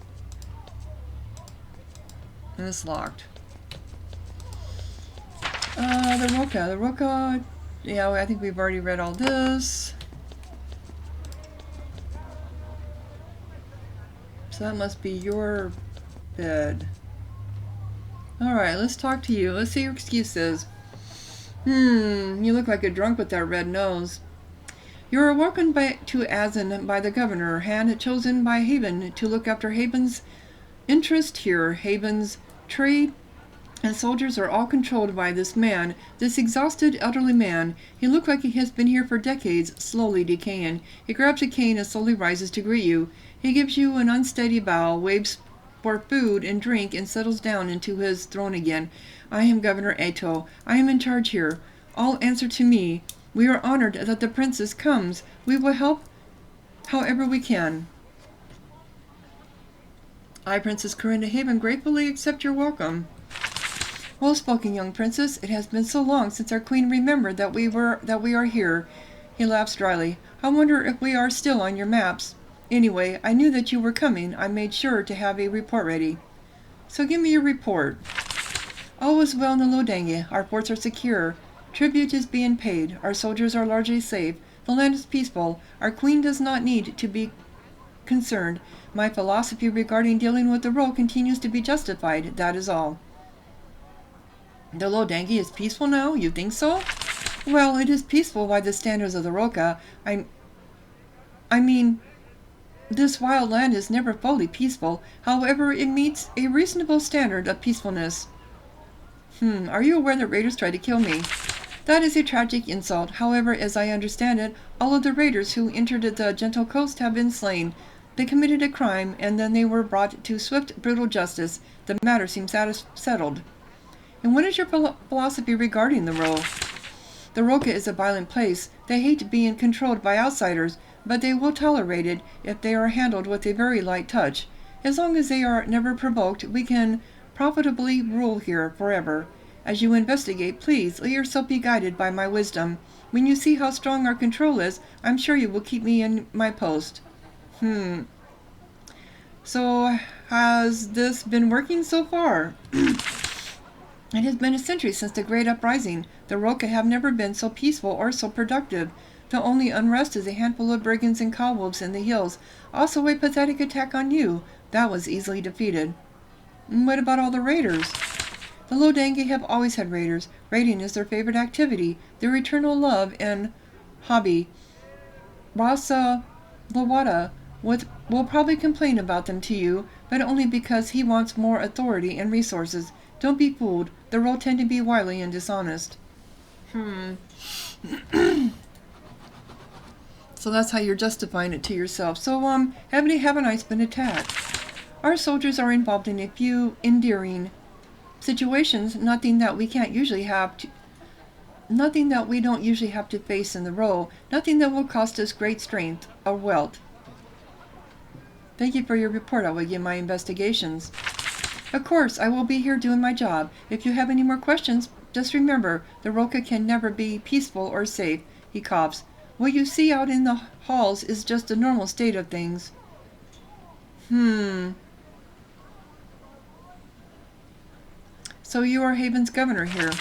And it's locked. The Rokaj. Yeah, I think we've already read all this. So that must be your bed. Alright, let's talk to you. Let's see your excuses. You look like a drunk with that red nose. You are welcomed to Azam by the governor, hand chosen by Haven to look after Haven's interest here. Haven's trade and soldiers are all controlled by this man, this exhausted elderly man. He looks like he has been here for decades, slowly decaying. He grabs a cane and slowly rises to greet you. He gives you an unsteady bow, waves for food and drink, and settles down into his throne again. I am Governor Ato. I am in charge here. All answer to me. We are honored that the princess comes. We will help however we can. I, Princess Corinda Haven, gratefully accept your welcome. Well spoken, young princess. It has been so long since our queen remembered that we are here. He laughs dryly. I wonder if we are still on your maps. Anyway, I knew that you were coming. I made sure to have a report ready. So give me your report. All is well in the Lodangi. Our forts are secure. Tribute is being paid. Our soldiers are largely safe. The land is peaceful. Our queen does not need to be concerned. My philosophy regarding dealing with the role continues to be justified. That is all. The Lodangi is peaceful now? You think so? Well, it is peaceful by the standards of the Rokaj. I mean, this wild land is never fully peaceful. However, it meets a reasonable standard of peacefulness. Are you aware that raiders tried to kill me? That is a tragic insult. However, as I understand it, all of the raiders who entered the Gentle Coast have been slain. They committed a crime, and then they were brought to swift, brutal justice. The matter seems settled. And what is your philosophy regarding the role? The Rokaj is a violent place. They hate being controlled by outsiders, but they will tolerate it if they are handled with a very light touch. As long as they are never provoked, we can profitably rule here forever. As you investigate, please let yourself be guided by my wisdom. When you see how strong our control is, I'm sure you will keep me in my post. So, has this been working so far? It has been a century since the Great Uprising. The Rokaj have never been so peaceful or so productive. The only unrest is a handful of brigands and cobwebs in the hills. Also a pathetic attack on you. That was easily defeated. What about all the raiders? The Lodangi have always had raiders. Raiding is their favorite activity, their eternal love and hobby. Rasa Lawada will probably complain about them to you, but only because he wants more authority and resources. Don't be fooled. The role tend to be wily and dishonest. So that's how you're justifying it to yourself. So, haven't I been attacked? Our soldiers are involved in a few endearing situations, nothing that we don't usually have to face in the role, nothing that will cost us great strength or wealth. Thank you for your report. I will begin my investigations. Of course, I will be here doing my job. If you have any more questions, Just remember, the Roka can never be peaceful or safe. He coughs. What you see out in the halls is just a normal state of things. So you are Haven's governor here.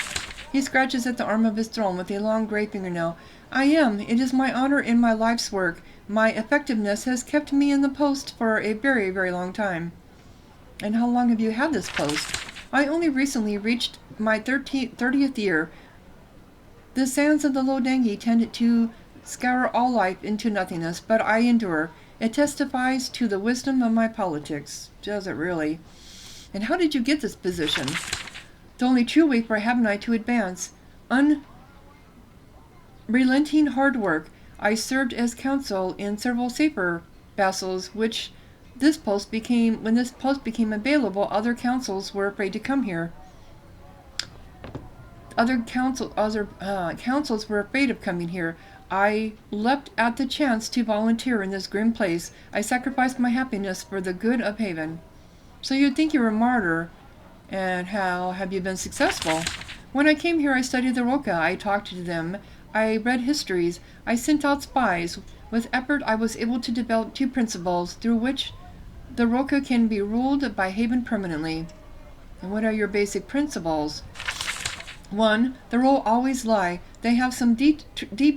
He scratches at the arm of his throne with a long gray fingernail. I am. It is my honor in my life's work. My effectiveness has kept me in the post for a very, very long time. And how long have you had this post? I only recently reached my 30th year. The sands of the Lodangi tended to scour all life into nothingness, but I endure. It testifies to the wisdom of my politics. Does it really? And how did you get this position? The only true way for Havenite to advance. Unrelenting hard work. I served as counsel in several safer vassals, when this post became available, other councils were afraid to come here. Other councils were afraid of coming here. I leapt at the chance to volunteer in this grim place. I sacrificed my happiness for the good of Haven. So you'd think you were a martyr. And how have you been successful? When I came here, I studied the Roka. I talked to them. I read histories. I sent out spies. With effort, I was able to develop 2 principles through which the Roka can be ruled by Haven permanently. And what are your basic principles? 1. The rule always lie. They have some deep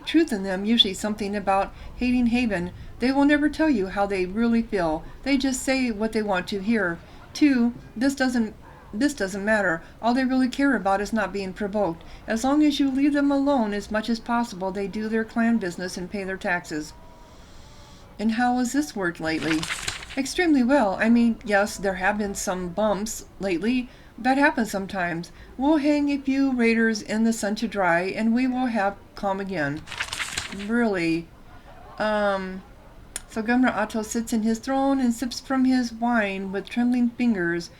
truth in them, usually something about hating Haven. They will never tell you how they really feel. They just say what they want to hear. 2. This doesn't matter. All they really care about is not being provoked. As long as you leave them alone as much as possible, they do their clan business and pay their taxes. And how has this worked lately? Extremely well. I mean, yes, there have been some bumps lately. That happens sometimes. We'll hang a few raiders in the sun to dry, and we will have calm again. Really? So Governor Otto sits in his throne and sips from his wine with trembling fingers.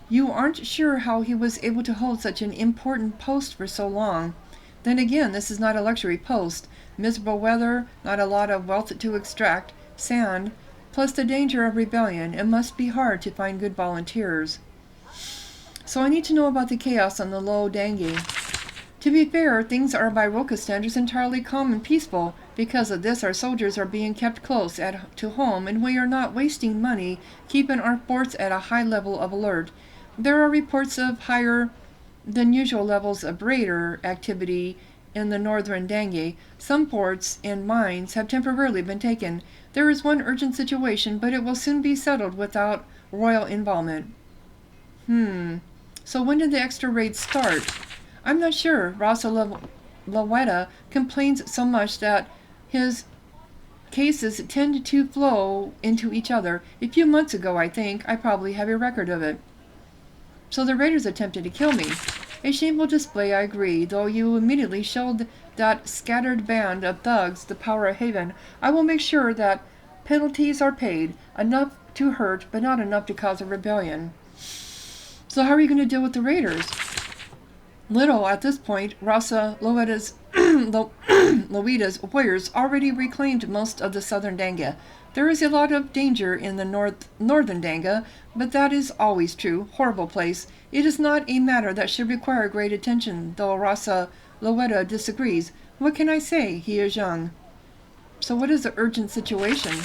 You aren't sure how he was able to hold such an important post for so long. Then again, this is not a luxury post. Miserable weather, not a lot of wealth to extract, sand, plus the danger of rebellion. It must be hard to find good volunteers. So I need to know about the chaos on the Low Dangi. To be fair, things are by Roka standards entirely calm and peaceful. Because of this, our soldiers are being kept close to home, and we are not wasting money keeping our forts at a high level of alert. There are reports of higher than usual levels of raider activity in the northern Dangi. Some forts and mines have temporarily been taken. There is one urgent situation, but it will soon be settled without royal involvement. So when did the extra raids start? I'm not sure. Rasa Laweta complains so much that his cases tend to flow into each other. A few months ago, I think. I probably have a record of it. So the raiders attempted to kill me. A shameful display, I agree, though you immediately showed that scattered band of thugs the power of Haven. I will make sure that penalties are paid, enough to hurt, but not enough to cause a rebellion. So how are you going to deal with the raiders? Little at this point. Rasa Loweta's warriors already reclaimed most of the southern Danga. There is a lot of danger in the northern Danga, but that is always true. Horrible place. It is not a matter that should require great attention, though Rasa Loweta disagrees. What can I say? He is young. So what is the urgent situation?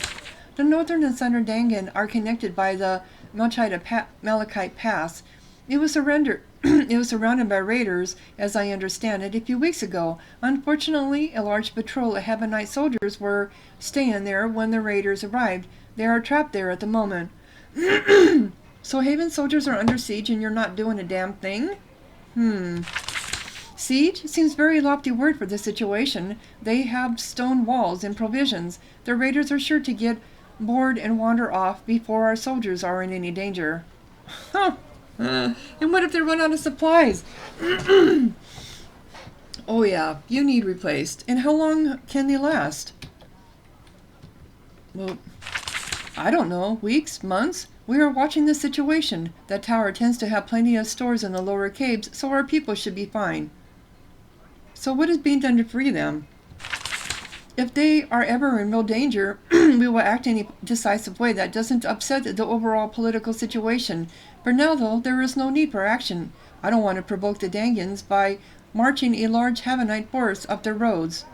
The northern and southern Dangan are connected by the Malachite Pass. It was surrendered. It was surrounded by raiders, as I understand it, a few weeks ago. Unfortunately, a large patrol of Havenite soldiers were staying there when the raiders arrived. They are trapped there at the moment. So Haven soldiers are under siege and you're not doing a damn thing? Siege seems very lofty word for this situation. They have stone walls and provisions. The raiders are sure to get bored and wander off before our soldiers are in any danger. And what if they run out of supplies? Oh yeah, you need replaced. And how long can they last? Well, I don't know. Weeks? Months? We are watching the situation. That tower tends to have plenty of stores in the lower caves, so our people should be fine. So what is being done to free them? If they are ever in real danger, we will act in a decisive way that doesn't upset the overall political situation. For now, though, there is no need for action. I don't want to provoke the Dangans by marching a large Havanite force up their roads.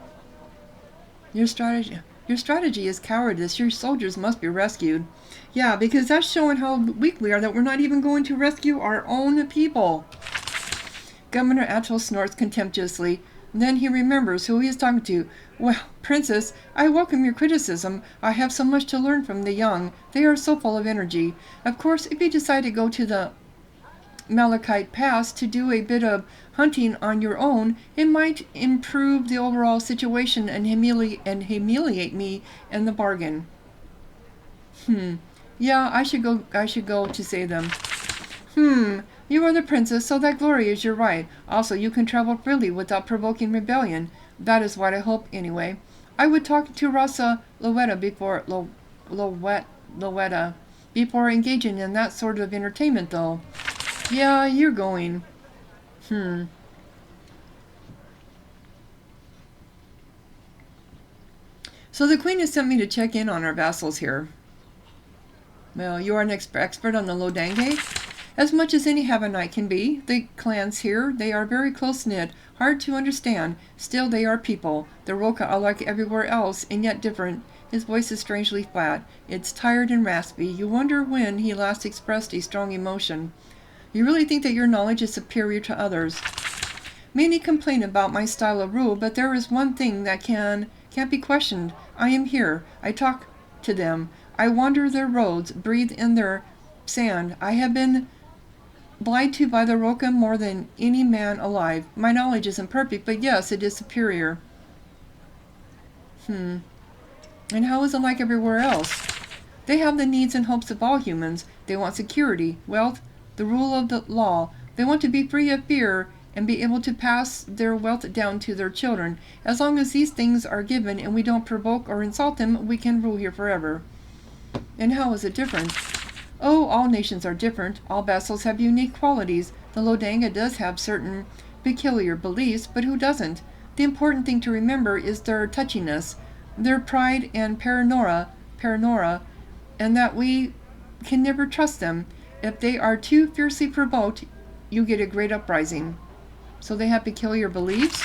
Your strategy is cowardice. Your soldiers must be rescued. Yeah, because that's showing how weak we are, that we're not even going to rescue our own people. Governor Atwell snorts contemptuously. Then he remembers who he is talking to. Well, Princess, I welcome your criticism. I have so much to learn from the young. They are so full of energy. Of course, if you decide to go to the Malachite Pass to do a bit of hunting on your own, it might improve the overall situation and humiliate me in the bargain. Yeah, I should go to save them. You are the princess, so that glory is your right. Also, you can travel freely without provoking rebellion. That is what I hope, anyway. I would talk to Rasa Loetta before engaging in that sort of entertainment, though. Yeah, you're going. So the queen has sent me to check in on our vassals here. Well, you are an expert on the Lodange? As much as any Havanite can be. The clans here, they are very close-knit, hard to understand. Still, they are people. The Roka are like everywhere else, and yet different. His voice is strangely flat. It's tired and raspy. You wonder when he last expressed a strong emotion. You really think that your knowledge is superior to others. Many complain about my style of rule, but there is one thing that can't be questioned. I am here. I talk to them. I wander their roads, breathe in their sand. I have been lied to by the Roka more than any man alive. My knowledge isn't perfect, but yes, it is superior. And how is it like everywhere else? They have the needs and hopes of all humans. They want security, wealth, the rule of the law. They want to be free of fear and be able to pass their wealth down to their children. As long as these things are given and we don't provoke or insult them, we can rule here forever. And how is it different? Oh, all nations are different. All vassals have unique qualities. The Lodanga does have certain peculiar beliefs, but who doesn't? The important thing to remember is their touchiness, their pride and paranoia, and that we can never trust them. If they are too fiercely provoked, you get a great uprising. So they have peculiar beliefs?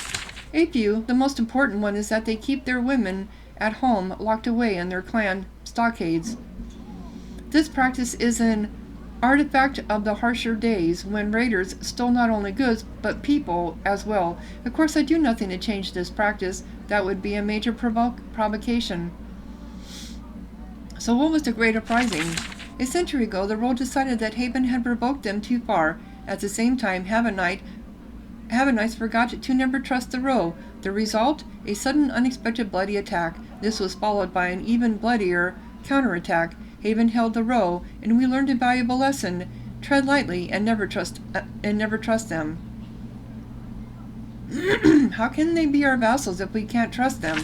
A few. The most important one is that they keep their women at home, locked away in their clan stockades. This practice is an artifact of the harsher days when raiders stole not only goods, but people as well. Of course, I do nothing to change this practice. That would be a major provocation. So what was the great uprising? A century ago, the world decided that Haven had provoked them too far. At the same time, Havanites forgot to never trust the Ro. The result? A sudden, unexpected, bloody attack. This was followed by an even bloodier counterattack. Haven held the Ro, and we learned a valuable lesson. Tread lightly and never trust them. How can they be our vassals if we can't trust them?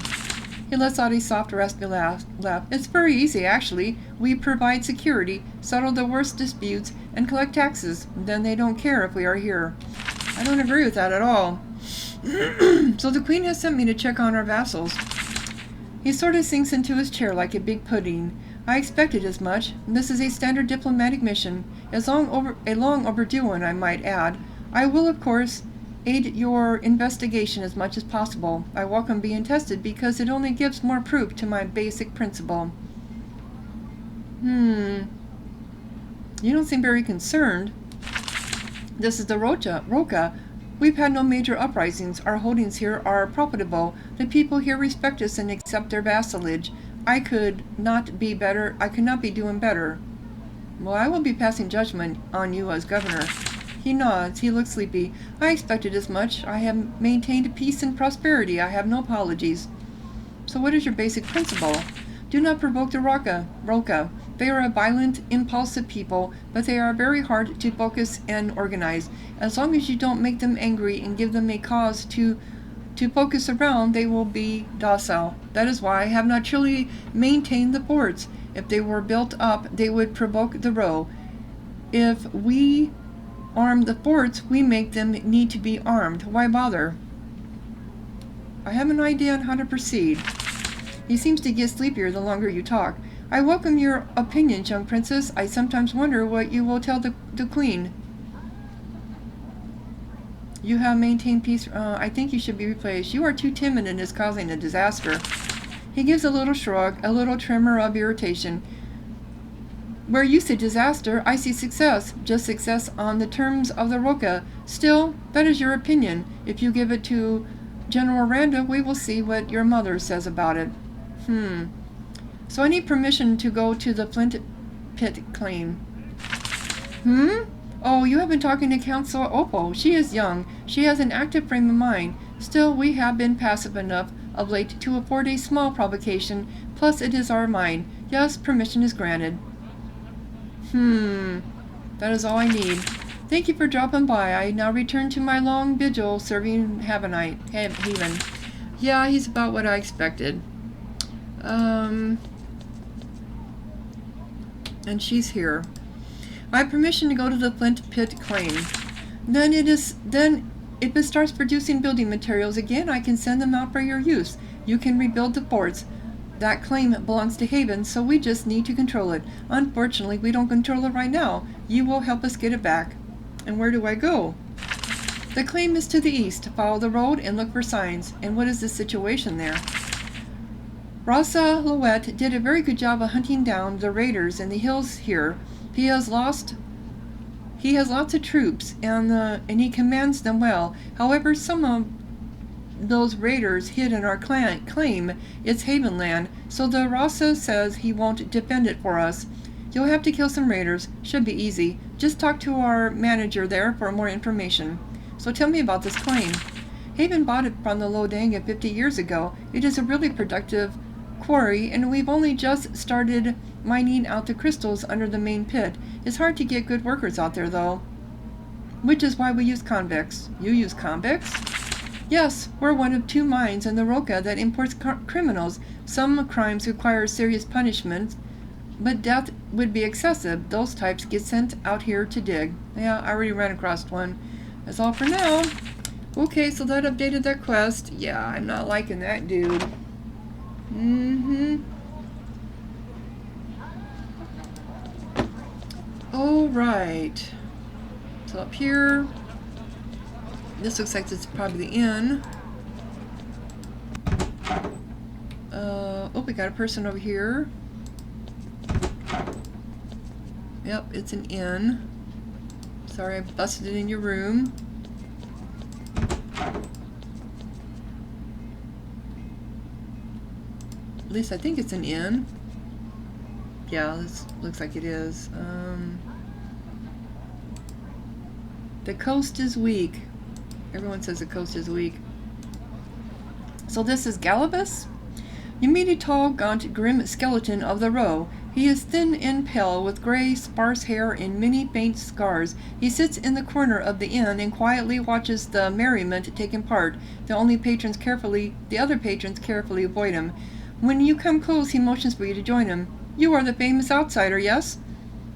He lets out a soft, raspy laugh. It's very easy, actually. We provide security, settle the worst disputes, and collect taxes. Then they don't care if we are here. I don't agree with that at all. So the queen has sent me to check on our vassals. He sort of sinks into his chair like a big pudding. I expected as much. This is a standard diplomatic mission, a long overdue one, I might add. I will, of course, aid your investigation as much as possible. I welcome being tested because it only gives more proof to my basic principle. You don't seem very concerned. This is the Roka. We've had no major uprisings. Our holdings here are profitable. The people here respect us and accept their vassalage. I could not be doing better. Well, I will be passing judgment on you as governor. He nods. He looks sleepy. I expected as much. I have maintained peace and prosperity. I have no apologies. So what is your basic principle? Do not provoke the Roka. They are a violent, impulsive people, but they are very hard to focus and organize. As long as you don't make them angry and give them a cause to focus around, they will be docile. That is why I have not truly maintained the forts. If they were built up, they would provoke the Ro. If we arm the forts, we make them need to be armed. Why bother? I have an idea on how to proceed. He seems to get sleepier the longer you talk. I welcome your opinions, young princess. I sometimes wonder what you will tell the queen. You have maintained peace. I think you should be replaced. You are too timid and is causing a disaster. He gives a little shrug, a little tremor of irritation. Where you see disaster, I see success. Just success on the terms of the Roka. Still, that is your opinion. If you give it to General Randa, we will see what your mother says about it. So I need permission to go to the Flint Pit claim. Oh, you have been talking to Council Oppo. She is young. She has an active frame of mind. Still, we have been passive enough of late to afford a small provocation. Plus, it is our mine. Yes, permission is granted. That is all I need. Thank you for dropping by. I now return to my long vigil serving Haven. Yeah, he's about what I expected. And she's here. I have permission to go to the Flint Pit claim. Then if it starts producing building materials again, I can send them out for your use. You can rebuild the forts. That claim belongs to Haven, so we just need to control it. Unfortunately, we don't control it right now. You will help us get it back. And where do I go? The claim is to the east. Follow the road and look for signs. And what is the situation there? Rasa Louette did a very good job of hunting down the raiders in the hills here. He has lots of troops, and he commands them well. However, some of those raiders hid in our claim. It's Haven land, so the Rasa says he won't defend it for us. You'll have to kill some raiders. Should be easy. Just talk to our manager there for more information. So tell me about this claim. Haven bought it from the Lodanga 50 years ago. It is a really productive quarry, and we've only just started mining out the crystals under the main pit. It's hard to get good workers out there, though. Which is why we use convicts. You use convicts? Yes, we're one of 2 mines in the Roka that imports criminals. Some crimes require serious punishment, but death would be excessive. Those types get sent out here to dig. Yeah, I already ran across one. That's all for now. Okay, so that updated that quest. Yeah, I'm not liking that dude. Alright. So up here. This looks like it's probably the inn. Oh, we got a person over here. Yep, it's an inn. Sorry, I busted it in your room. At least I think it's an inn. Yeah, this looks like it is. The coast is weak. Everyone says the coast is weak. So this is Galabus? You meet a tall, gaunt, grim skeleton of the row. He is thin and pale, with gray, sparse hair and many faint scars. He sits in the corner of the inn and quietly watches the merriment taking part. The other patrons carefully avoid him. When you come close, he motions for you to join him. You are the famous outsider, yes?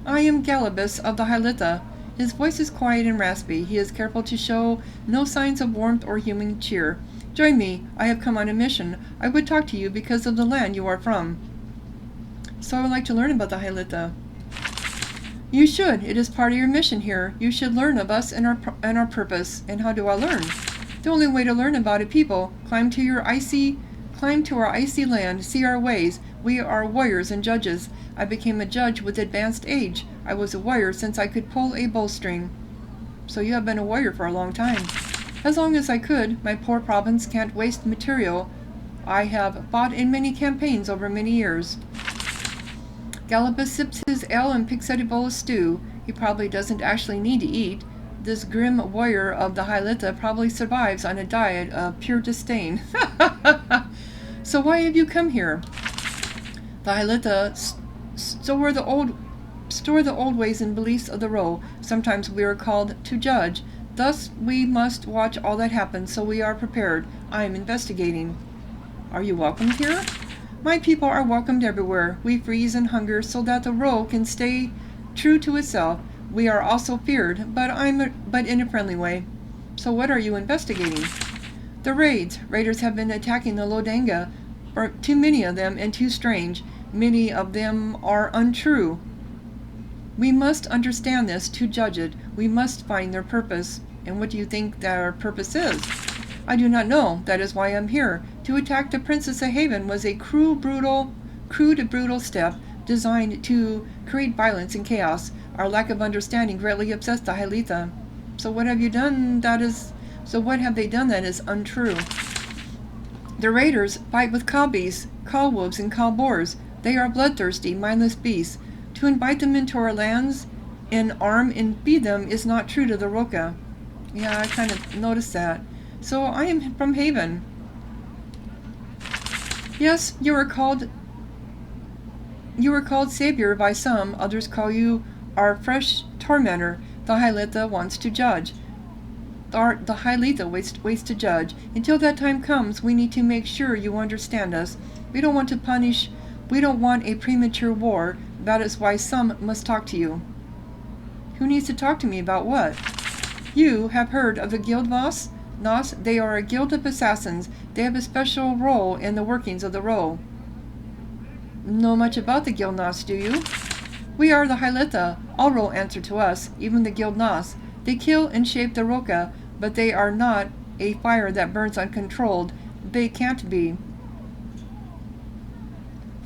I am Galabus of the Hylitha. His voice is quiet and raspy. He is careful to show no signs of warmth or human cheer. Join me. I have come on a mission. I would talk to you because of the land you are from. So I would like to learn about the Hylitha. You should. It is part of your mission here. You should learn of us and our purpose. And how do I learn? The only way to learn about a people. Climb to our icy land. See our ways. We are warriors and judges. I became a judge with advanced age. I was a warrior since I could pull a bowstring. So you have been a warrior for a long time. As long as I could. My poor province can't waste material. I have fought in many campaigns over many years. Galabus sips his ale and picks at a bowl of stew. He probably doesn't actually need to eat. This grim warrior of the Hylitha probably survives on a diet of pure disdain. So why have you come here? The Hylitha store the old ways and beliefs of the row. Sometimes we are called to judge. Thus we must watch all that happens, so we are prepared. I am investigating. Are you welcomed here? My people are welcomed everywhere. We freeze and hunger so that the row can stay true to itself. We are also feared, but in a friendly way. So what are you investigating? The raids. Raiders have been attacking the Lodanga. or too many of them and too strange. Many of them are untrue. We must understand this to judge it. We must find their purpose. And what do you think their purpose is? I do not know. That is why I'm here. To attack the Princess of Haven was a crude, brutal step designed to create violence and chaos. Our lack of understanding greatly upsets the Hyletha. So what have they done that is untrue? The raiders fight with cow beasts, cow wolves, and cow boars. They are bloodthirsty, mindless beasts. To invite them into our lands and arm and feed them is not true to the Rokaj. Yeah, I kind of noticed that. So I am from Haven. Yes, you are called Savior by some. Others call you our fresh Tormentor. The Hyletha wants to judge. The Hyletha waits to judge. Until that time comes, we need to make sure you understand us. We don't want to punish. We don't want a premature war. That is why some must talk to you. Who needs to talk to me about what? You have heard of the Guild Nos? They are a guild of assassins. They have a special role in the workings of the Row. Know much about the Guild Nos, do you? We are the Hyletha. All Row answer to us, even the Guild Nos. They kill and shape the Rokaj, but they are not a fire that burns uncontrolled. They can't be.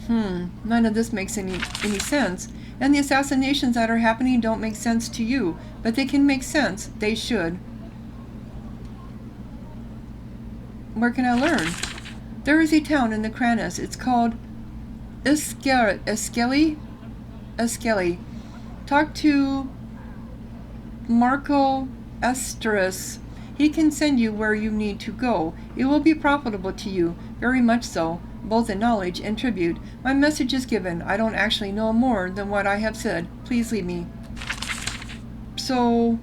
None of this makes any sense. And the assassinations that are happening don't make sense to you, but they can make sense. They should. Where can I learn? There is a town in the Kranis. It's called Eskelly. Talk to Marco Esterus. He can send you where you need to go. It will be profitable to you, very much so, both in knowledge and tribute. My message is given. I don't actually know more than what I have said. Please leave me. So,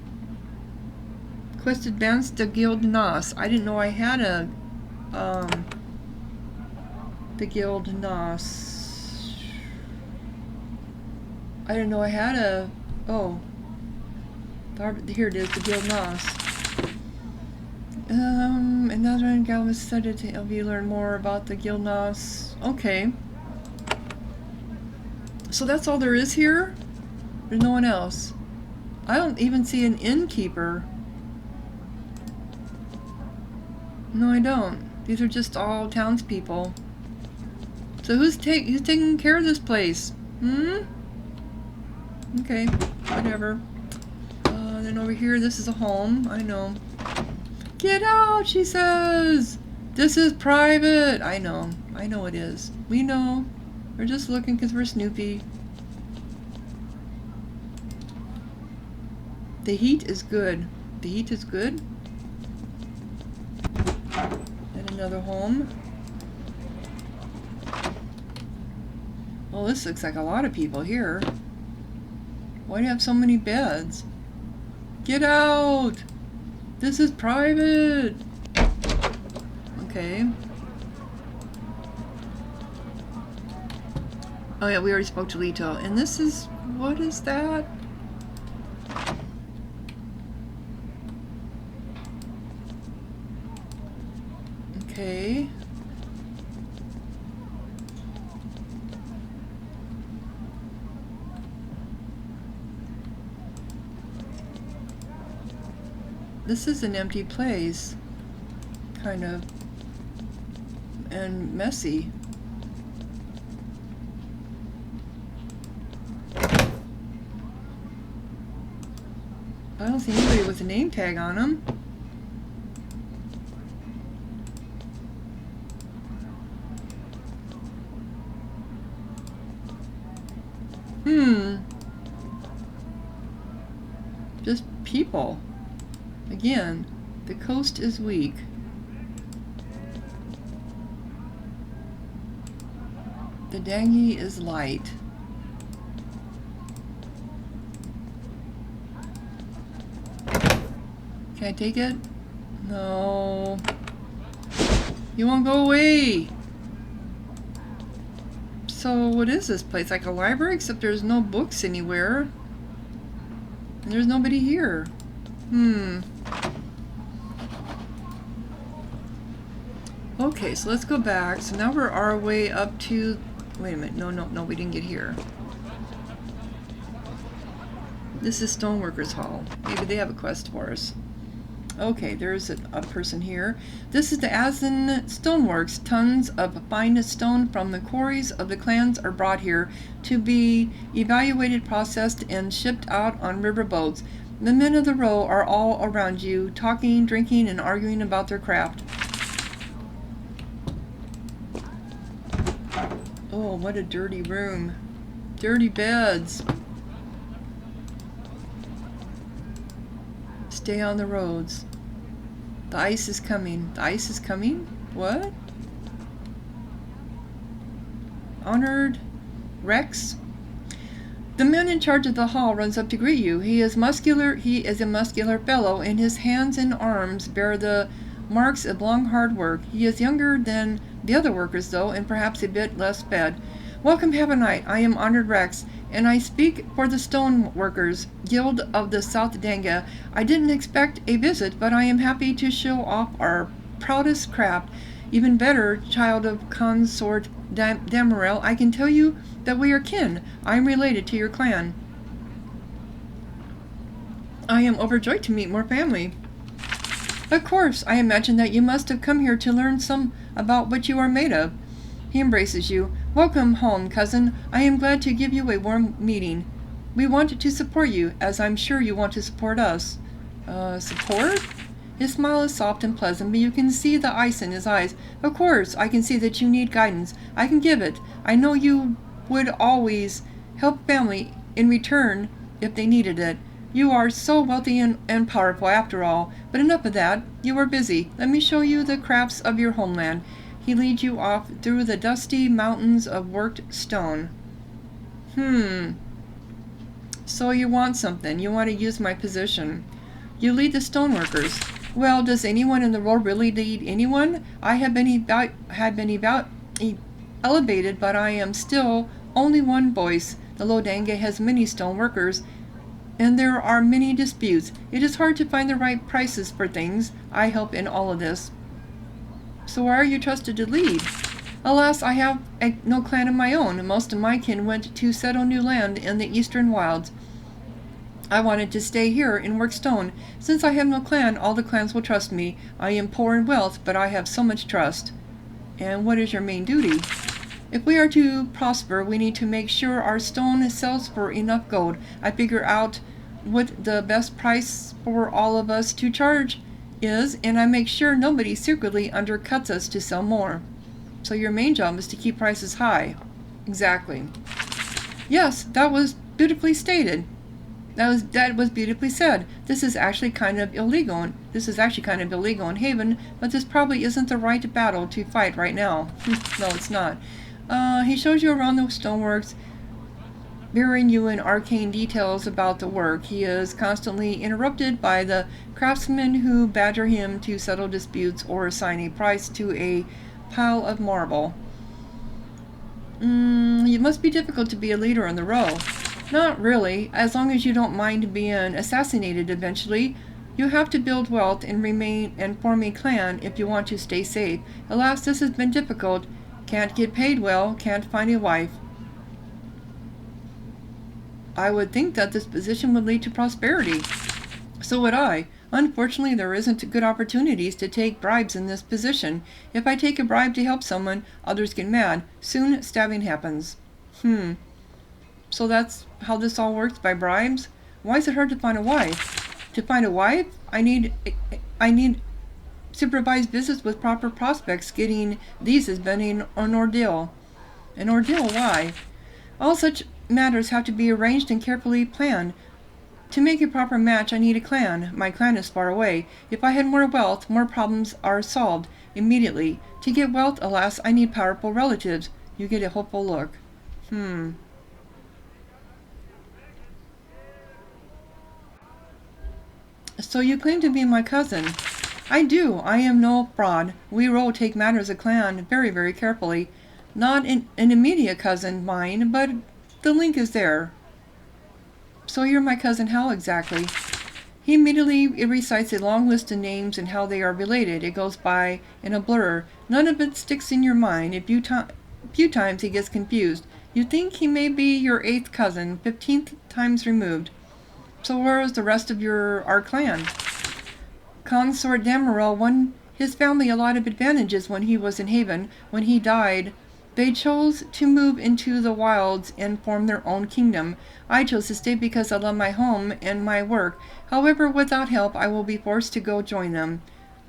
quest advanced the Guild Nos. I didn't know I had a the Guild Nos. I didn't know I had a here it is, the Guild Nos. Another one gal was studied to help you learn more about the Guild Nos. Okay. So that's all there is here? There's no one else. I don't even see an innkeeper. No, I don't. These are just all townspeople. So who's taking care of this place? Okay, whatever. Then over here, this is a home. I know. Get out, she says! This is private! I know it is. We know. We're just looking because we're Snoopy. The heat is good. The heat is good. And another home. Well, this looks like a lot of people here. Why do you have so many beds? Get out! This is private! Okay. Oh yeah, we already spoke to Leto. And this is... what is that? Okay. This is an empty place. Kind of. And messy. I don't see anybody with a name tag on them. Just people. Again, the coast is weak. The Dangi is light. Can I take it? No. You won't go away! So, what is this place? Like a library? Except there's no books anywhere. And there's nobody here. Okay, so let's go back. So now we're our way up to... Wait a minute. No, we didn't get here. This is Stoneworkers Hall. Maybe they have a quest for us. Okay, there's a person here. This is the Azam Stoneworks. Tons of fine stone from the quarries of the clans are brought here to be evaluated, processed, and shipped out on river boats. The men of the row are all around you, talking, drinking, and arguing about their craft. Oh, what a dirty room. Dirty beds. Stay on the roads. The ice is coming. The ice is coming? What? Honored Rex? The man in charge of the hall runs up to greet you. He is a muscular fellow, and his hands and arms bear the marks of long hard work. He is younger than the other workers, though, and perhaps a bit less fed. Welcome, have a night. I am Honored Rex, and I speak for the Stoneworkers Guild of the South Danga. I didn't expect a visit, but I am happy to show off our proudest craft. Even better, child of Consort Damarel, I can tell you that we are kin. I am related to your clan. I am overjoyed to meet more family. Of course, I imagine that you must have come here to learn some about what you are made of. He embraces you. Welcome home, cousin. I am glad to give you a warm meeting. We want to support you, as I'm sure you want to support us. Support? His smile is soft and pleasant, but you can see the ice in his eyes. Of course, I can see that you need guidance. I can give it. I know you would always help family in return if they needed it. You are so wealthy and powerful after all. But enough of that. You are busy. Let me show you the crafts of your homeland. He leads you off through the dusty mountains of worked stone. So you want something. You want to use my position. You lead the stoneworkers. Well, does anyone in the world really lead anyone? I have been elevated, but I am still only one voice. The Lodanga has many stoneworkers, and there are many disputes. It is hard to find the right prices for things. I help in all of this. So why are you trusted to lead? Alas, I have no clan of my own. Most of my kin went to settle new land in the eastern wilds. I wanted to stay here and work stone. Since I have no clan, all the clans will trust me. I am poor in wealth, but I have so much trust. And what is your main duty? If we are to prosper, we need to make sure our stone sells for enough gold. I figure out what the best price for all of us to charge is, and I make sure nobody secretly undercuts us to sell more. So your main job is to keep prices high. Exactly. Yes, that was beautifully stated. That was beautifully said. This is actually kind of illegal in Haven, but this probably isn't the right battle to fight right now. No, it's not. He shows you around the stoneworks, bearing you in arcane details about the work. He is constantly interrupted by the craftsmen who badger him to settle disputes or assign a price to a pile of marble. It must be difficult to be a leader in the row. Not really, as long as you don't mind being assassinated eventually. You have to build wealth and remain and form a clan if you want to stay safe. Alas, this has been difficult. Can't get paid well, can't find a wife. I would think that this position would lead to prosperity. So would I. Unfortunately, there isn't good opportunities to take bribes in this position. If I take a bribe to help someone, others get mad. Soon, stabbing happens. So that's how this all works, by bribes? Why is it hard to find a wife? To find a wife, I need supervised visits with proper prospects. Getting these has been an ordeal. An ordeal? Why? All such matters have to be arranged and carefully planned. To make a proper match, I need a clan. My clan is far away. If I had more wealth, more problems are solved immediately. To get wealth, alas, I need powerful relatives. You get a hopeful look. So you claim to be my cousin. I do. I am no fraud. We roll take matters of clan very, very carefully. Not an immediate cousin, mine, but the link is there. So you're my cousin how exactly? He immediately recites a long list of names and how they are related. It goes by in a blur. None of it sticks in your mind. A few times he gets confused. You think he may be your 8th cousin, 15th times removed. So where is the rest of our clan? Consort Damarel won his family a lot of advantages when he was in Haven. When he died, they chose to move into the wilds and form their own kingdom. I chose to stay because I love my home and my work. However, without help, I will be forced to go join them.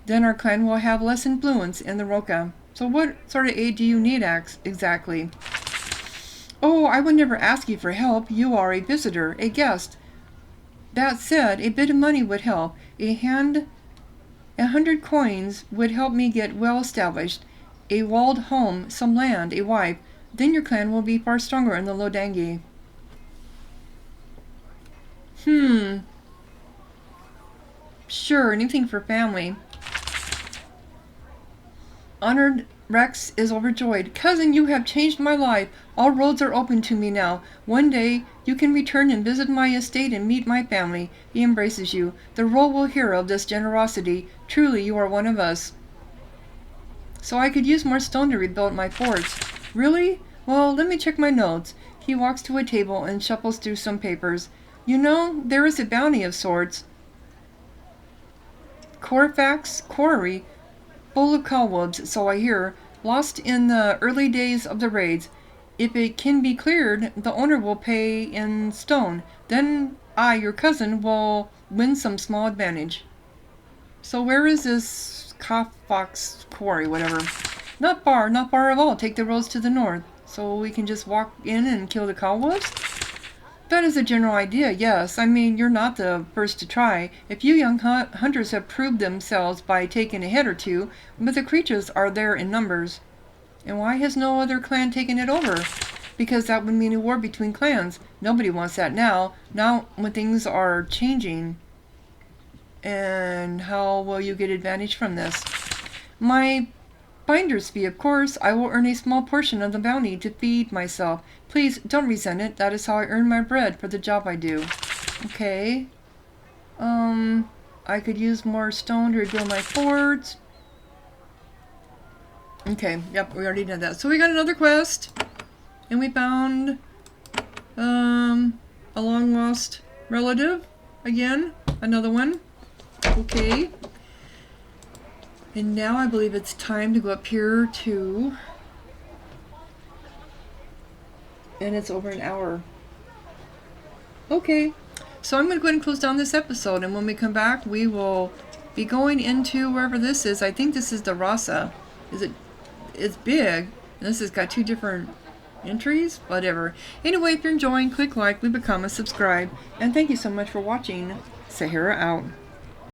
Then our clan will have less influence in the Rokaj. So what sort of aid do you need exactly? Oh, I would never ask you for help. You are a visitor, a guest. That said, a bit of money would help. 100 coins would help me get well established. A walled home, some land, a wife. Then your clan will be far stronger in the Lodangi. Sure, anything for family. Honored Rex is overjoyed. Cousin, you have changed my life. All roads are open to me now. One day, you can return and visit my estate and meet my family. He embraces you. The world will hear of this generosity. Truly, you are one of us. So I could use more stone to rebuild my forts. Really? Well, let me check my notes. He walks to a table and shuffles through some papers. You know, there is a bounty of sorts. Corfax Quarry, full of cobwebs, so I hear, lost in the early days of the raids. If it can be cleared, the owner will pay in stone. Then I, your cousin, will win some small advantage. So where is this Corfax Quarry, whatever? Not far at all. Take the roads to the north. So we can just walk in and kill the cobwebs? That is a general idea, yes. I mean, you're not the first to try. A few young hunters have proved themselves by taking a head or two, but the creatures are there in numbers. And why has no other clan taken it over? Because that would mean a war between clans. Nobody wants that now. Now, when things are changing. And how will you get advantage from this? My finder's fee, of course. I will earn a small portion of the bounty to feed myself. Please, don't resent it. That is how I earn my bread for the job I do. Okay. I could use more stone to rebuild my forts. Okay, yep, we already did that. So we got another quest. And we found a long lost relative. Again, another one. Okay. And now I believe it's time to go up here to... And it's over an hour. Okay. So I'm going to go ahead and close down this episode. And when we come back, we will be going into wherever this is. I think this is the Rasa. It's big. And this has got 2 different entries. Whatever. Anyway, if you're enjoying, click like, leave a comment, subscribe. And thank you so much for watching. Sahara out.